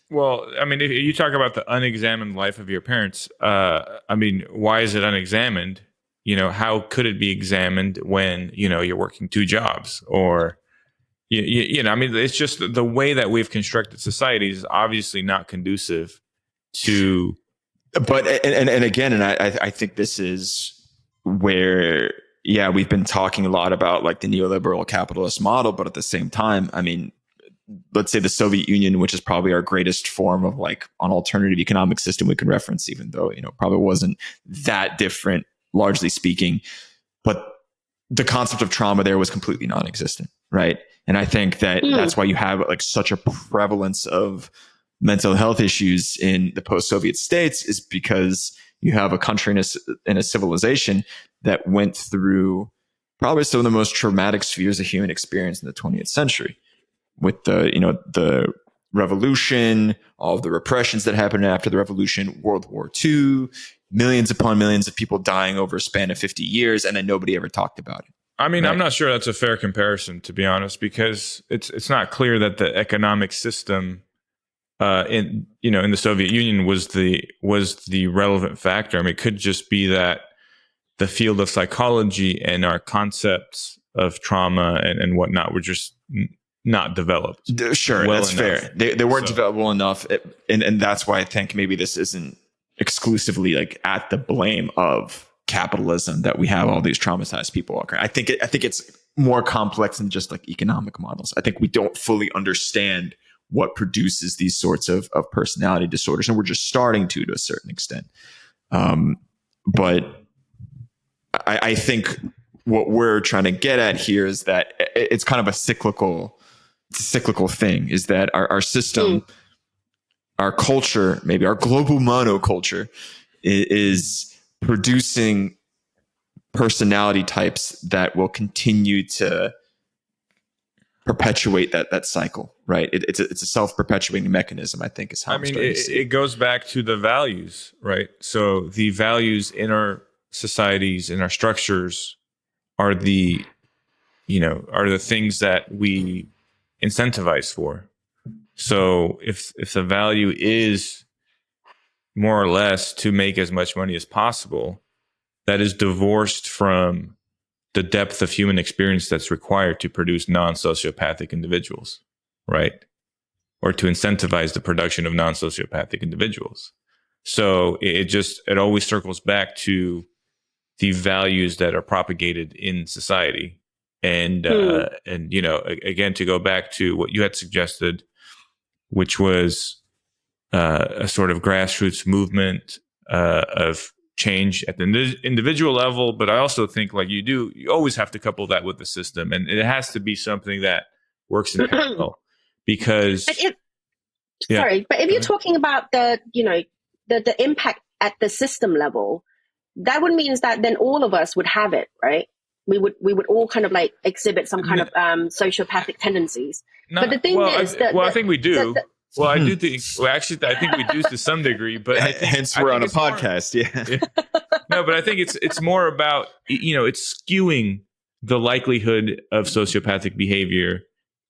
Well, I mean, if you talk about the unexamined life of your parents, I mean, why is it unexamined? How could it be examined when, you're working two jobs or, I mean, it's just the way that we've constructed society is obviously not conducive to. But, and again, and I think this is where, we've been talking a lot about like the neoliberal capitalist model, but at the same time, I mean, let's say the Soviet Union, which is probably our greatest form of like an alternative economic system we can reference, even though, probably wasn't that different, largely speaking. But the concept of trauma there was completely non-existent, right? And I think that that's why you have like such a prevalence of mental health issues in the post-Soviet states, is because you have a country and a civilization that went through probably some of the most traumatic spheres of human experience in the 20th century. With the revolution, all of the repressions that happened after the revolution, World War II, millions upon millions of people dying over a span of 50 years, and then nobody ever talked about it. I mean, right? I'm not sure that's a fair comparison, to be honest, because it's not clear that the economic system in the Soviet Union was the relevant factor. I mean, it could just be that the field of psychology and our concepts of trauma and whatnot were just not developed. Sure, that's fair. They weren't developed well enough, and that's why I think maybe this isn't exclusively like at the blame of capitalism that we have all these traumatized people. I think it's more complex than just like economic models. I think we don't fully understand what produces these sorts of personality disorders, and we're just starting to a certain extent. But I think what we're trying to get at here is that it's kind of a cyclical thing, is that our system, our culture, maybe our global monoculture is producing personality types that will continue to perpetuate that cycle, right? It's a self-perpetuating mechanism, I think, is how it goes back to the values, right? So the values in our societies, in our structures are the things that we incentivize for. So if the value is more or less to make as much money as possible, that is divorced from the depth of human experience that's required to produce non-sociopathic individuals, right? Or to incentivize the production of non-sociopathic individuals. So it always circles back to the values that are propagated in society. And again, to go back to what you had suggested, which was a sort of grassroots movement of change at the individual level. But I also think, like you always have to couple that with the system, and it has to be something that works in parallel. Because, but if you're talking about the impact at the system level, that would mean that then all of us would have it, right? We would all kind of like exhibit some kind of sociopathic tendencies. But the thing is that I think we do. I do think. Well, actually, I think we do to some degree. But hence we're on a podcast. Yeah. No, but I think it's more about it's skewing the likelihood of sociopathic behavior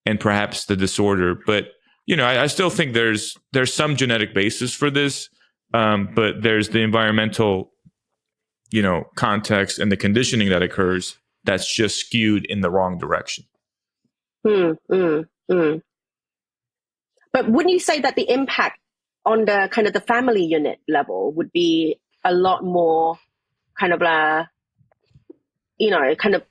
and perhaps the disorder. But I still think there's some genetic basis for this, but there's the environmental context and the conditioning that occurs that's just skewed in the wrong direction. But wouldn't you say that the impact on the kind of the family unit level would be a lot more kind of kind of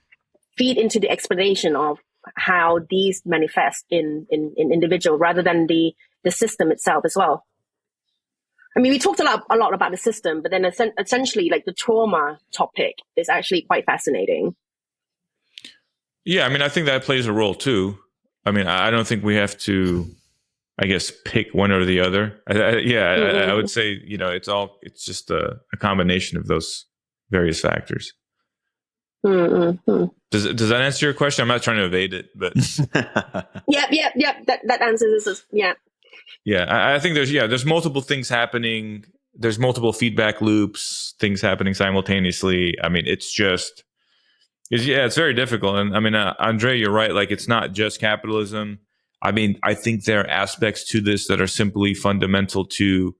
feed into the explanation of how these manifest in individual rather than the system itself as well? I mean, we talked a lot about the system, but then essentially like the trauma topic is actually quite fascinating. Yeah, I mean, I think that plays a role too. I mean, I don't think we have to, I guess, pick one or the other. I would say, it's just a combination of those various factors. Mm-hmm. Does that answer your question? I'm not trying to evade it, but Yep. That answers this. Yeah. Yeah, I think there's multiple things happening. There's multiple feedback loops, things happening simultaneously. I mean, it's very difficult. And I mean, Andre, you're right. Like, it's not just capitalism. I mean, I think there are aspects to this that are simply fundamental to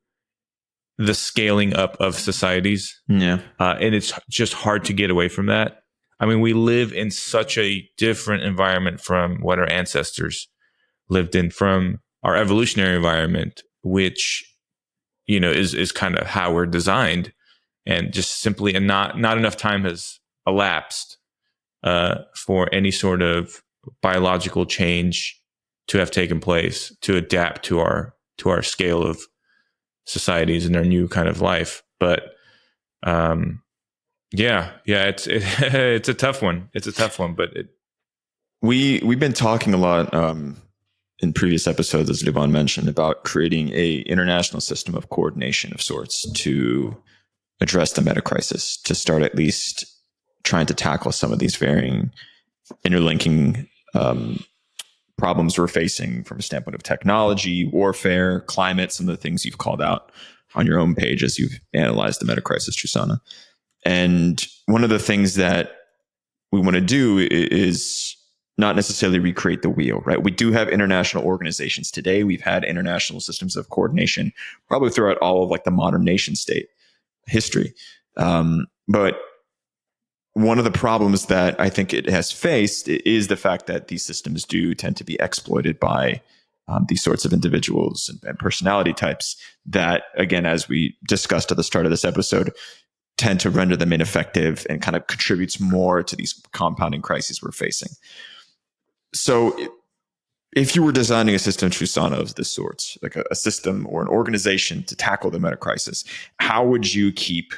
the scaling up of societies. Yeah. And it's just hard to get away from that. I mean, we live in such a different environment from what our ancestors lived in, from our evolutionary environment, which, is kind of how we're designed. And just simply, and not enough time has elapsed for any sort of biological change to have taken place to adapt to our scale of societies and our new kind of life. But it's it's a tough one. It's a tough one, but we've been talking a lot in previous episodes, as Liban mentioned, about creating a international system of coordination of sorts to address the meta crisis, to start at least trying to tackle some of these varying interlinking problems we're facing from a standpoint of technology, warfare, climate, some of the things you've called out on your own page as you've analyzed the meta crisis, Chusna. And one of the things that we want to do is not necessarily recreate the wheel, right? We do have international organizations today. We've had international systems of coordination probably throughout all of like the modern nation state history. But one of the problems that I think it has faced is the fact that these systems do tend to be exploited by these sorts of individuals and personality types that, again, as we discussed at the start of this episode, tend to render them ineffective and kind of contributes more to these compounding crises we're facing. So if you were designing a system, Chusna, of this sort, like a system or an organization to tackle the meta crisis, how would you keep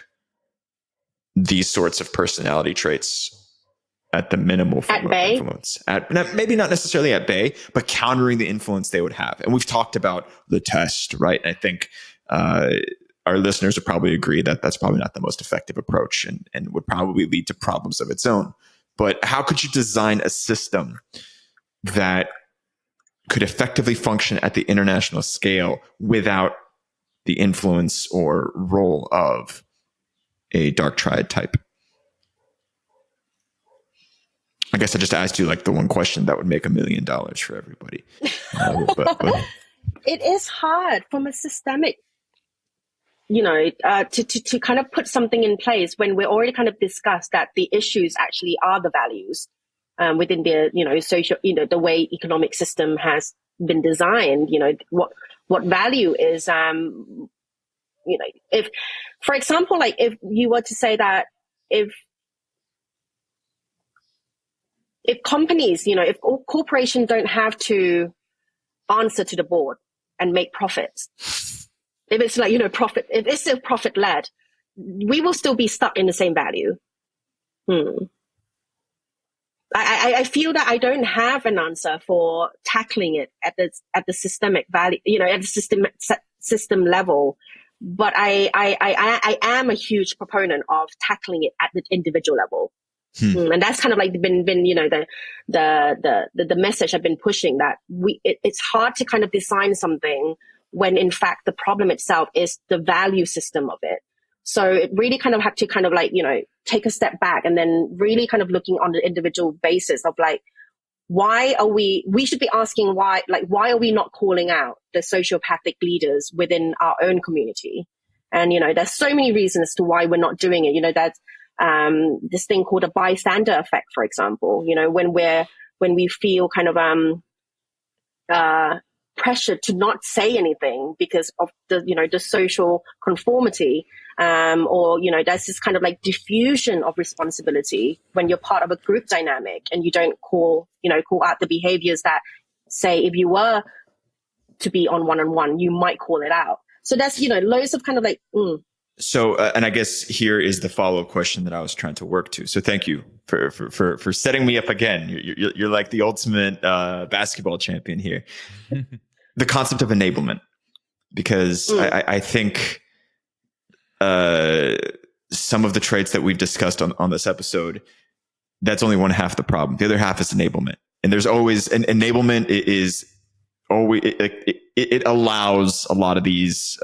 these sorts of personality traits at the minimal form of influence? Maybe not necessarily at bay, but countering the influence they would have. And we've talked about the test, right? And I think our listeners would probably agree that that's probably not the most effective approach and would probably lead to problems of its own. But how could you design a system that could effectively function at the international scale without the influence or role of a dark triad type? I guess I just asked you like the one question that would make $1 million for everybody. But it is hard from a systemic, to kind of put something in place when we're already kind of discussed that the issues actually are the values within the, social, the way economic system has been designed, what value is, if, for example, like if you were to say that if companies, if all corporations don't have to answer to the board and make profits, if it's like, profit, if it's still profit led, we will still be stuck in the same value. I feel that I don't have an answer for tackling it at the systemic value, at the system level. But I am a huge proponent of tackling it at the individual level. And that's kind of like been the message I've been pushing, that it's hard to kind of design something when in fact the problem itself is the value system of it. So it really kind of have to kind of like, take a step back and then really kind of looking on the individual basis of like, why are we should be asking why are we not calling out the sociopathic leaders within our own community? And, there's so many reasons to why we're not doing it. That's this thing called a bystander effect, for example, when we feel kind of pressure to not say anything because of the social conformity, or there's this kind of like diffusion of responsibility when you're part of a group dynamic and you don't call out the behaviors that, say, if you were to be on one-on-one, you might call it out. So that's loads of kind of like So, and I guess here is the follow-up question that I was trying to work to. So thank you for setting me up again. You're like the ultimate basketball champion here. The concept of enablement, because I think some of the traits that we've discussed on this episode, that's only one half the problem. The other half is enablement. And there's always an enablement is always, it allows a lot of these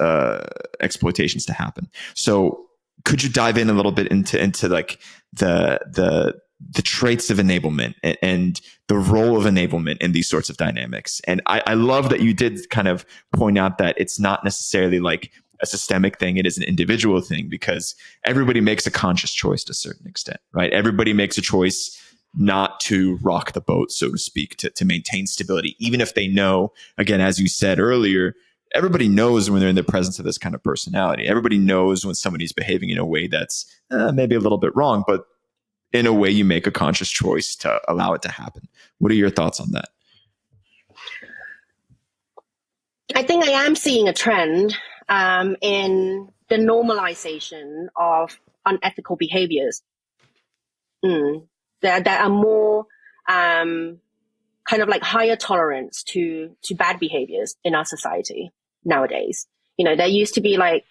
exploitations to happen. So could you dive in a little bit into like the the traits of enablement and the role of enablement in these sorts of dynamics. And I love that you did kind of point out that it's not necessarily like a systemic thing. It is an individual thing, because everybody makes a conscious choice to a certain extent, right? Everybody makes a choice not to rock the boat, so to speak, to maintain stability, even if they know, again, as you said earlier, everybody knows when they're in the presence of this kind of personality. Everybody knows when somebody's behaving in a way that's maybe a little bit wrong, but in a way you make a conscious choice to allow it to happen. What are your thoughts on that? I think I am seeing a trend in the normalization of unethical behaviors. There are more kind of like higher tolerance to bad behaviors in our society nowadays. There used to be like,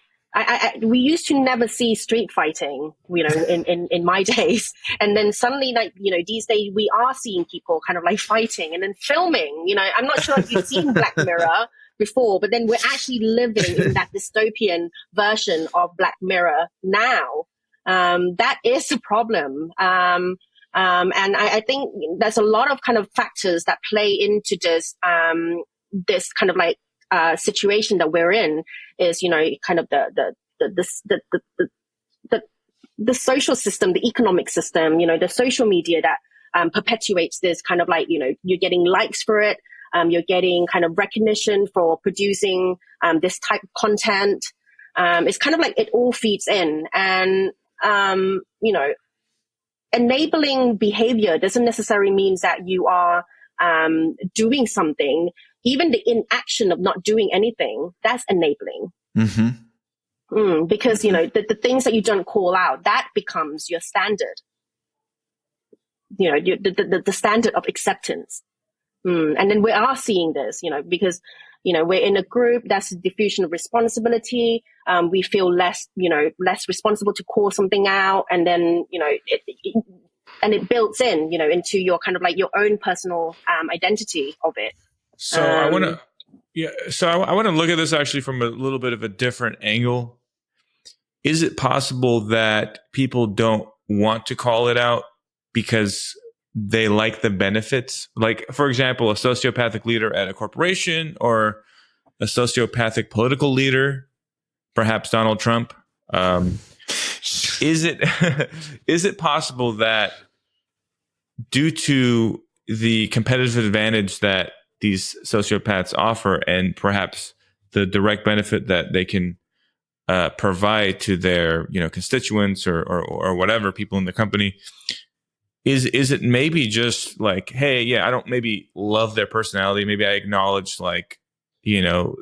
we used to never see street fighting, in my days. And then suddenly, like, these days we are seeing people kind of like fighting and then filming. I'm not sure if you've seen Black Mirror before, but then we're actually living in that dystopian version of Black Mirror now. That is a problem. And I think there's a lot of kind of factors that play into this kind of like situation that we're in. Is kind of the social system, the economic system, the social media that perpetuates this kind of like, you're getting likes for it, you're getting kind of recognition for producing this type of content. It's kind of like it all feeds in, and enabling behavior doesn't necessarily mean that you are doing something. Even the inaction of not doing anything, that's enabling. Because, the things that you don't call out, that becomes your standard. The standard of acceptance. And then we are seeing this, because, we're in a group, that's a diffusion of responsibility. We feel less responsible to call something out. And then, it builds in, into your kind of like your own personal identity of it. So I want to look at this actually from a little bit of a different angle. Is it possible that people don't want to call it out because they like the benefits? Like, for example, a sociopathic leader at a corporation, or a sociopathic political leader, perhaps Donald Trump. Is it possible that due to the competitive advantage that these sociopaths offer, and perhaps the direct benefit that they can provide to their constituents or whatever people in the company, is it maybe just like, hey, yeah, I don't maybe love their personality, maybe I acknowledge like they're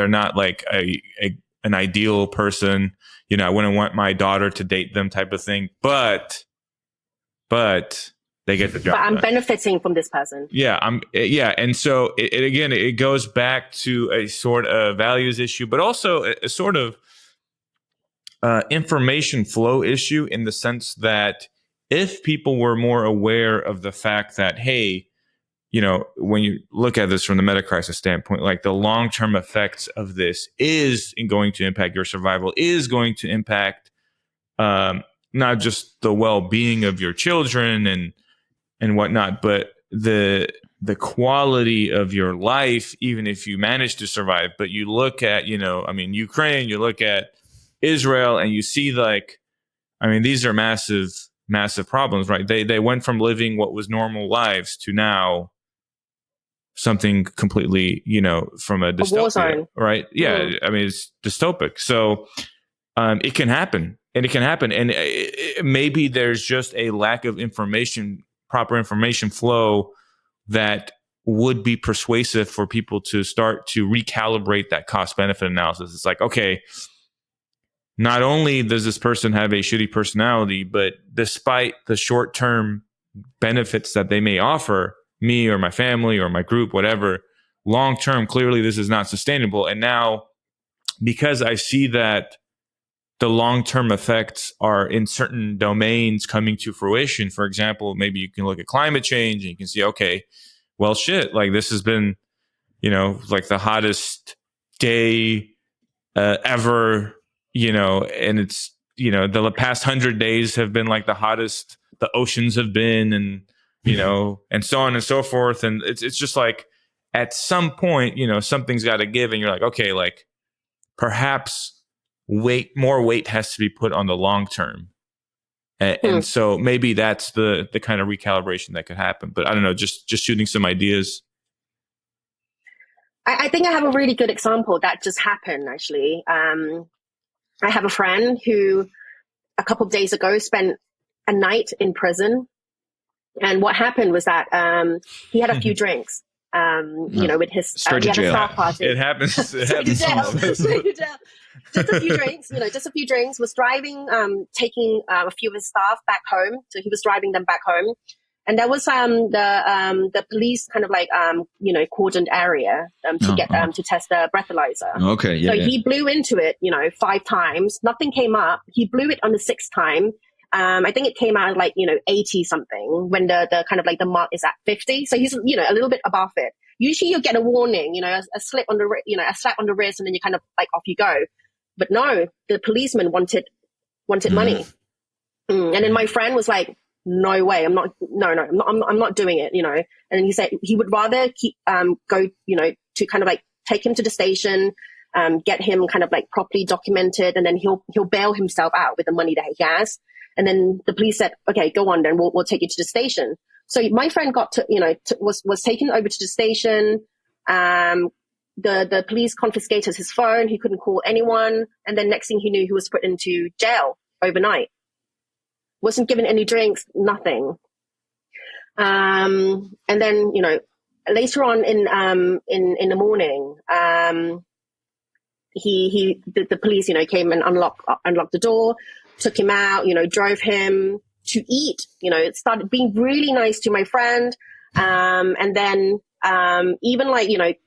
not like an ideal person, I wouldn't want my daughter to date them type of thing, but they get the job. But I'm done. Benefiting from this person. Yeah, and so it goes back to a sort of values issue, but also a sort of information flow issue, in the sense that if people were more aware of the fact that, hey, when you look at this from the Metacrisis standpoint, like the long-term effects of this is going to impact your survival, is going to impact not just the well-being of your children and whatnot, but the quality of your life, even if you manage to survive. But you look at, Ukraine, you look at Israel, and you see these are massive, massive problems, right? They went from living what was normal lives to now something completely, from a dystopia, right? Yeah. It's dystopic. So it can happen, and maybe there's just a lack of proper information flow that would be persuasive for people to start to recalibrate that cost benefit analysis. It's like, okay, not only does this person have a shitty personality, but despite the short-term benefits that they may offer me or my family or my group, whatever, long-term, clearly this is not sustainable. And now, because I see that the long-term effects are in certain domains coming to fruition. For example, maybe you can look at climate change and you can see, okay, well, shit, like this has been, like the hottest day ever, and it's, the past 100 days have been like the hottest the oceans have been, and and so on and so forth. And it's just like at some point, something's got to give, and you're like, okay, like perhaps more weight has to be put on the long term. And so maybe that's the kind of recalibration that could happen. But I don't know, just shooting some ideas. I think I have a really good example that just happened, actually. I have a friend who a couple of days ago spent a night in prison. And what happened was that he had a few drinks, with his straight to jail. Staff party. It happens. It happens. Just a few drinks, was driving, taking a few of his staff back home. So he was driving them back home. And there was the police kind of like cordoned area to test the breathalyzer. Okay, yeah. So he blew into it, 5 times. Nothing came up. He blew it on the 6th time. I think it came out like 80 something when the kind of like the mark is at 50. So he's a little bit above it. Usually you get a warning, a slap on the wrist, and then you kind of like off you go. But no, the policeman wanted money, and then my friend was like, "No way, I'm not doing it," And then he said he would rather go, to kind of like take him to the station, get him kind of like properly documented, and then he'll bail himself out with the money that he has. And then the police said, "Okay, go on, then we'll take you to the station." So my friend got was taken over to the station. The police confiscated his phone. He couldn't call anyone. And then next thing he knew, he was put into jail overnight. Wasn't given any drinks, nothing. And then, later on in the morning, the police, came and unlocked the door, took him out, drove him to eat, it started being really nice to my friend. And then, even like,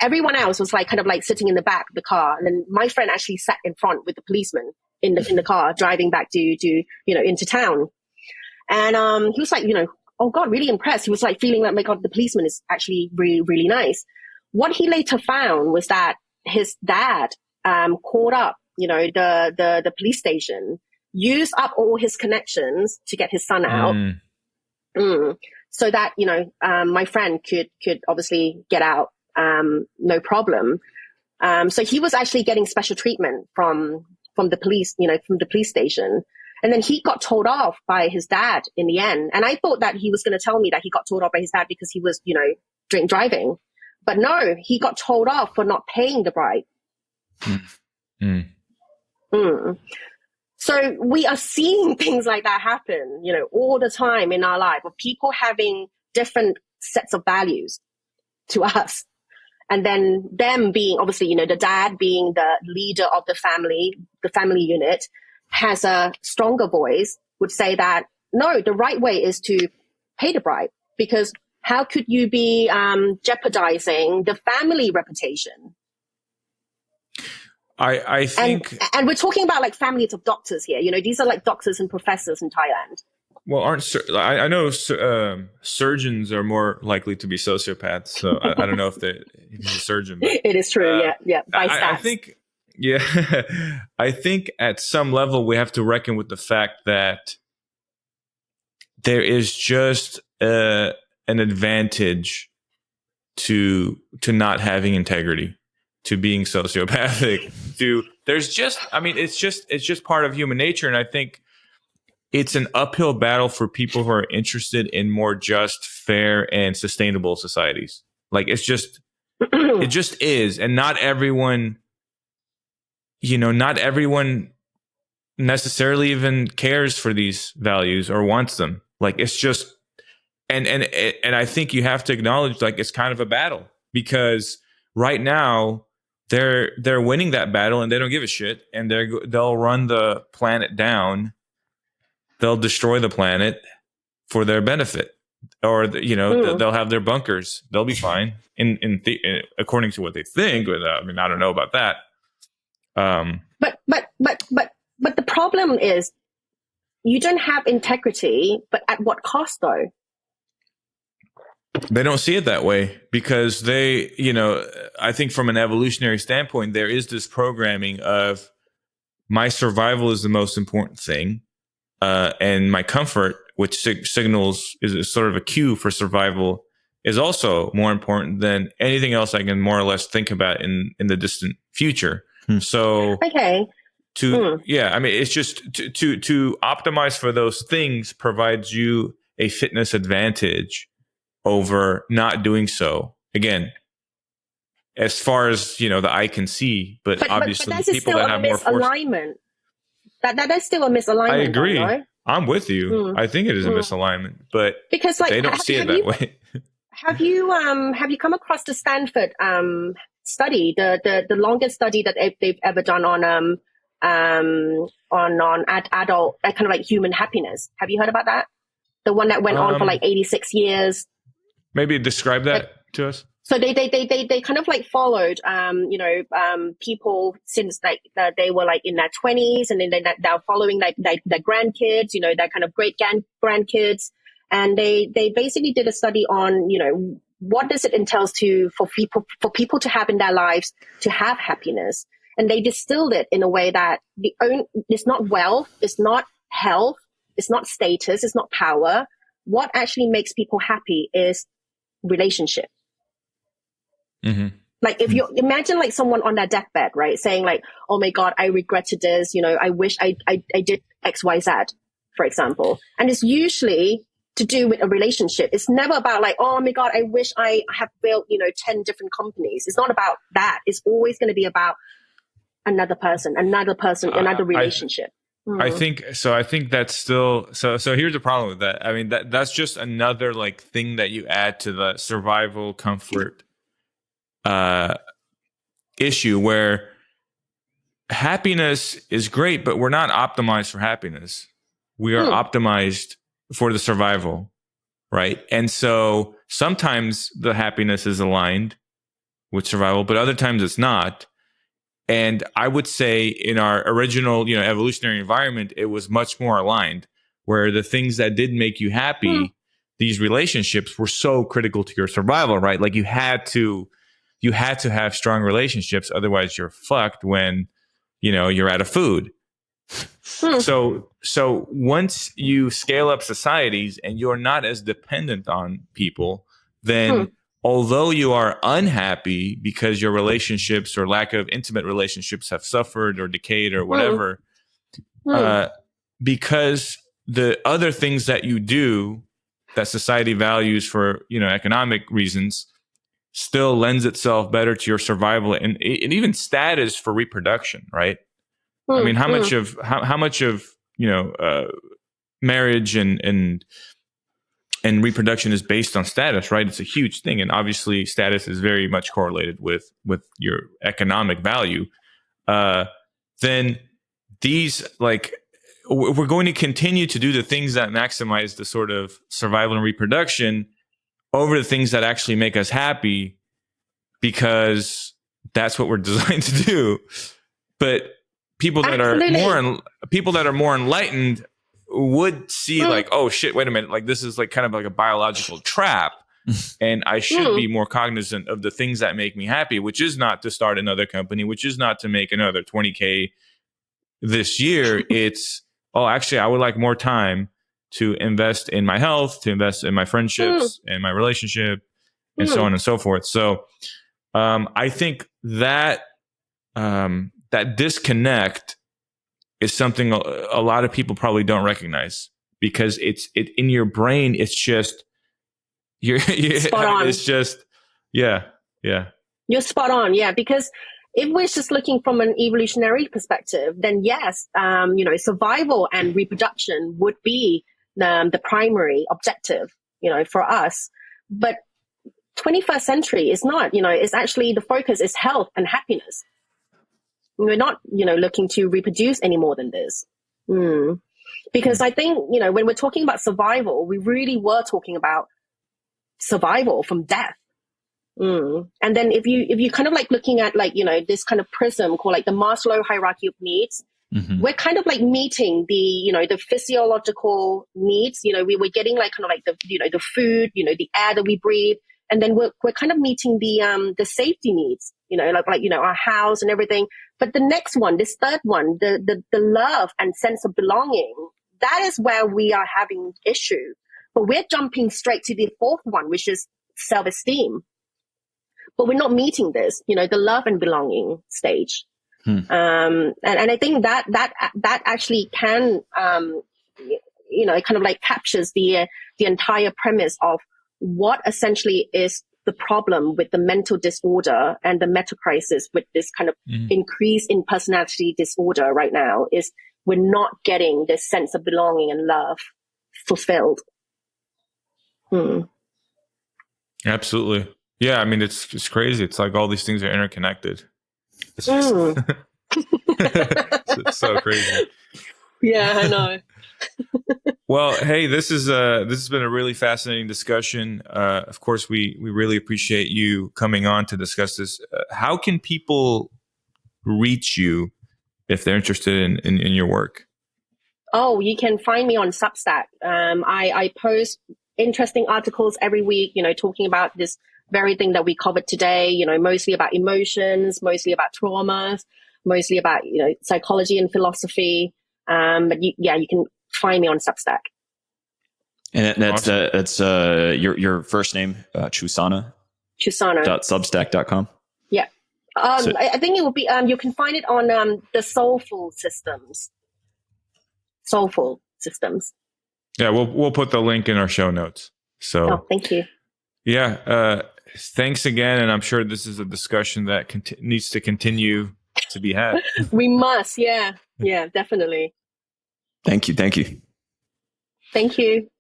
everyone else was like kind of like sitting in the back of the car. And then my friend actually sat in front with the policeman in the car driving back to into town. And, he was like, oh God, really impressed. He was like feeling like, my God, the policeman is actually really, really nice. What he later found was that his dad, called up, the police station, used up all his connections to get his son out. So that, my friend could obviously get out, no problem. So he was actually getting special treatment from the police, from the police station. And then he got told off by his dad in the end. And I thought that he was going to tell me that he got told off by his dad because he was, drink driving. But no, he got told off for not paying the bribe. So we are seeing things like that happen, all the time in our life, of people having different sets of values to us. And then them being, obviously, the dad being the leader of the family unit, has a stronger voice, would say that, no, the right way is to pay the bribe, because how could you be jeopardizing the family reputation? I think, and we're talking about like families of doctors here. These are like doctors and professors in Thailand. Well, I know surgeons are more likely to be sociopaths. So I don't know if he's a surgeon. But, it is true. Yeah. By stats. I think, I think at some level we have to reckon with the fact that there is just an advantage to not having integrity, to being sociopathic. It's just part of human nature, and I think it's an uphill battle for people who are interested in more just, fair, and sustainable societies. Like it just is, and not everyone necessarily even cares for these values or wants them. Like it's just, and I think you have to acknowledge, like, it's kind of a battle, because right now they're winning that battle and they don't give a shit, and they'll run the planet down. They'll destroy the planet for their benefit, or they'll have their bunkers. They'll be fine according to what they think. I don't know about that. But the problem is, you don't have integrity, but at what cost, though? They don't see it that way, because I think from an evolutionary standpoint, there is this programming of my survival is the most important thing. And my comfort, which signals is sort of a cue for survival, is also more important than anything else I can more or less think about in the distant future. So okay. I mean, it's just to optimize for those things provides you a fitness advantage over not doing so. Again, as far as the eye can see, but obviously but people that have more force. That's still a misalignment. I agree. Though, no? I'm with you. I think it is a misalignment, but because they don't see it that way. Have you come across the Stanford study, the longest study that they've ever done on adult kind of like human happiness? Have you heard about that? The one that went on for like 86 years. Maybe describe that to us. So they kind of like followed people since like they were like in their 20s, and then they're following like their grandkids, their kind of great grandkids, and they basically did a study on what does it entails for people to have in their lives to have happiness, and they distilled it in a way that it's not wealth, it's not health, it's not status, it's not power. What actually makes people happy is relationship. Mm-hmm. Like if you imagine like someone on their deathbed, right, saying like, oh my God, I regretted this, I wish I did X, Y, Z, for example. And it's usually to do with a relationship. It's never about like, oh my God, I wish I have built, 10 different companies. It's not about that. It's always going to be about another person, another relationship. I think that's still so here's the problem with that. I mean, that's just another like thing that you add to the survival comfort issue, where happiness is great, but we're not optimized for happiness. We are optimized for the survival, right? And so sometimes the happiness is aligned with survival, but other times it's not. And I would say in our original, evolutionary environment, it was much more aligned, where the things that did make you happy, these relationships were so critical to your survival, right? Like you had to have strong relationships, otherwise you're fucked when, you're out of food. So once you scale up societies and you're not as dependent on people, then although you are unhappy because your relationships or lack of intimate relationships have suffered or decayed or whatever, because the other things that you do that society values for, economic reasons still lends itself better to your survival and even status for reproduction, right? I mean, how much of marriage and reproduction is based on status, right? It's a huge thing, and obviously, status is very much correlated with your economic value. Then these we're going to continue to do the things that maximize the sort of survival and reproduction over the things that actually make us happy, because that's what we're designed to do. But people that are more enlightened would see like, oh shit, wait a minute, like this is like kind of like a biological trap, and I should be more cognizant of the things that make me happy, which is not to start another company, which is not to make another 20K this year. It's, oh, actually, I would like more time to invest in my health, to invest in my friendships and my relationship, and so on and so forth. So I think that that disconnect is something a lot of people probably don't recognize, because it's in your brain. It's just you're spot on. It's just you're spot on. Yeah, because if we're just looking from an evolutionary perspective, then yes, survival and reproduction would be the primary objective, for us. But 21st century is not. It's actually the focus is health and happiness. We're not, looking to reproduce any more than this. Because I think, when we're talking about survival, we really were talking about survival from death. And then if you kind of like looking at like, this kind of prism called like the Maslow hierarchy of needs, we're kind of like meeting the physiological needs. We're getting like kind of like the food, the air that we breathe. And then we're kind of meeting the safety needs, like our house and everything. But the next one, this third one, the love and sense of belonging, that is where we are having issue. But we're jumping straight to the fourth one, which is self-esteem. But we're not meeting this, the love and belonging stage. And I think that actually can, it kind of like captures the entire premise of what essentially is the problem with the mental disorder and the metacrisis with this kind of increase in personality disorder right now is we're not getting this sense of belonging and love fulfilled. Absolutely. Yeah. I mean, it's crazy. It's like all these things are interconnected. It's so crazy. Yeah, I know. Well, hey, this has been a really fascinating discussion. Of course, we really appreciate you coming on to discuss this. How can people reach you if they're interested in your work? Oh, you can find me on Substack. I post interesting articles every week, talking about this very thing that we covered today, mostly about emotions, mostly about traumas, mostly about, psychology and philosophy. But you can find me on Substack. And that's awesome. Your first name, Chusna. Chusna.substack.com. Yeah. I think it will be, you can find it on the Soulful Systems. Yeah, we'll put the link in our show notes. So thank you. Yeah. Thanks again. And I'm sure this is a discussion that needs to continue to be had. We must. Yeah. Yeah, definitely. Thank you. Thank you.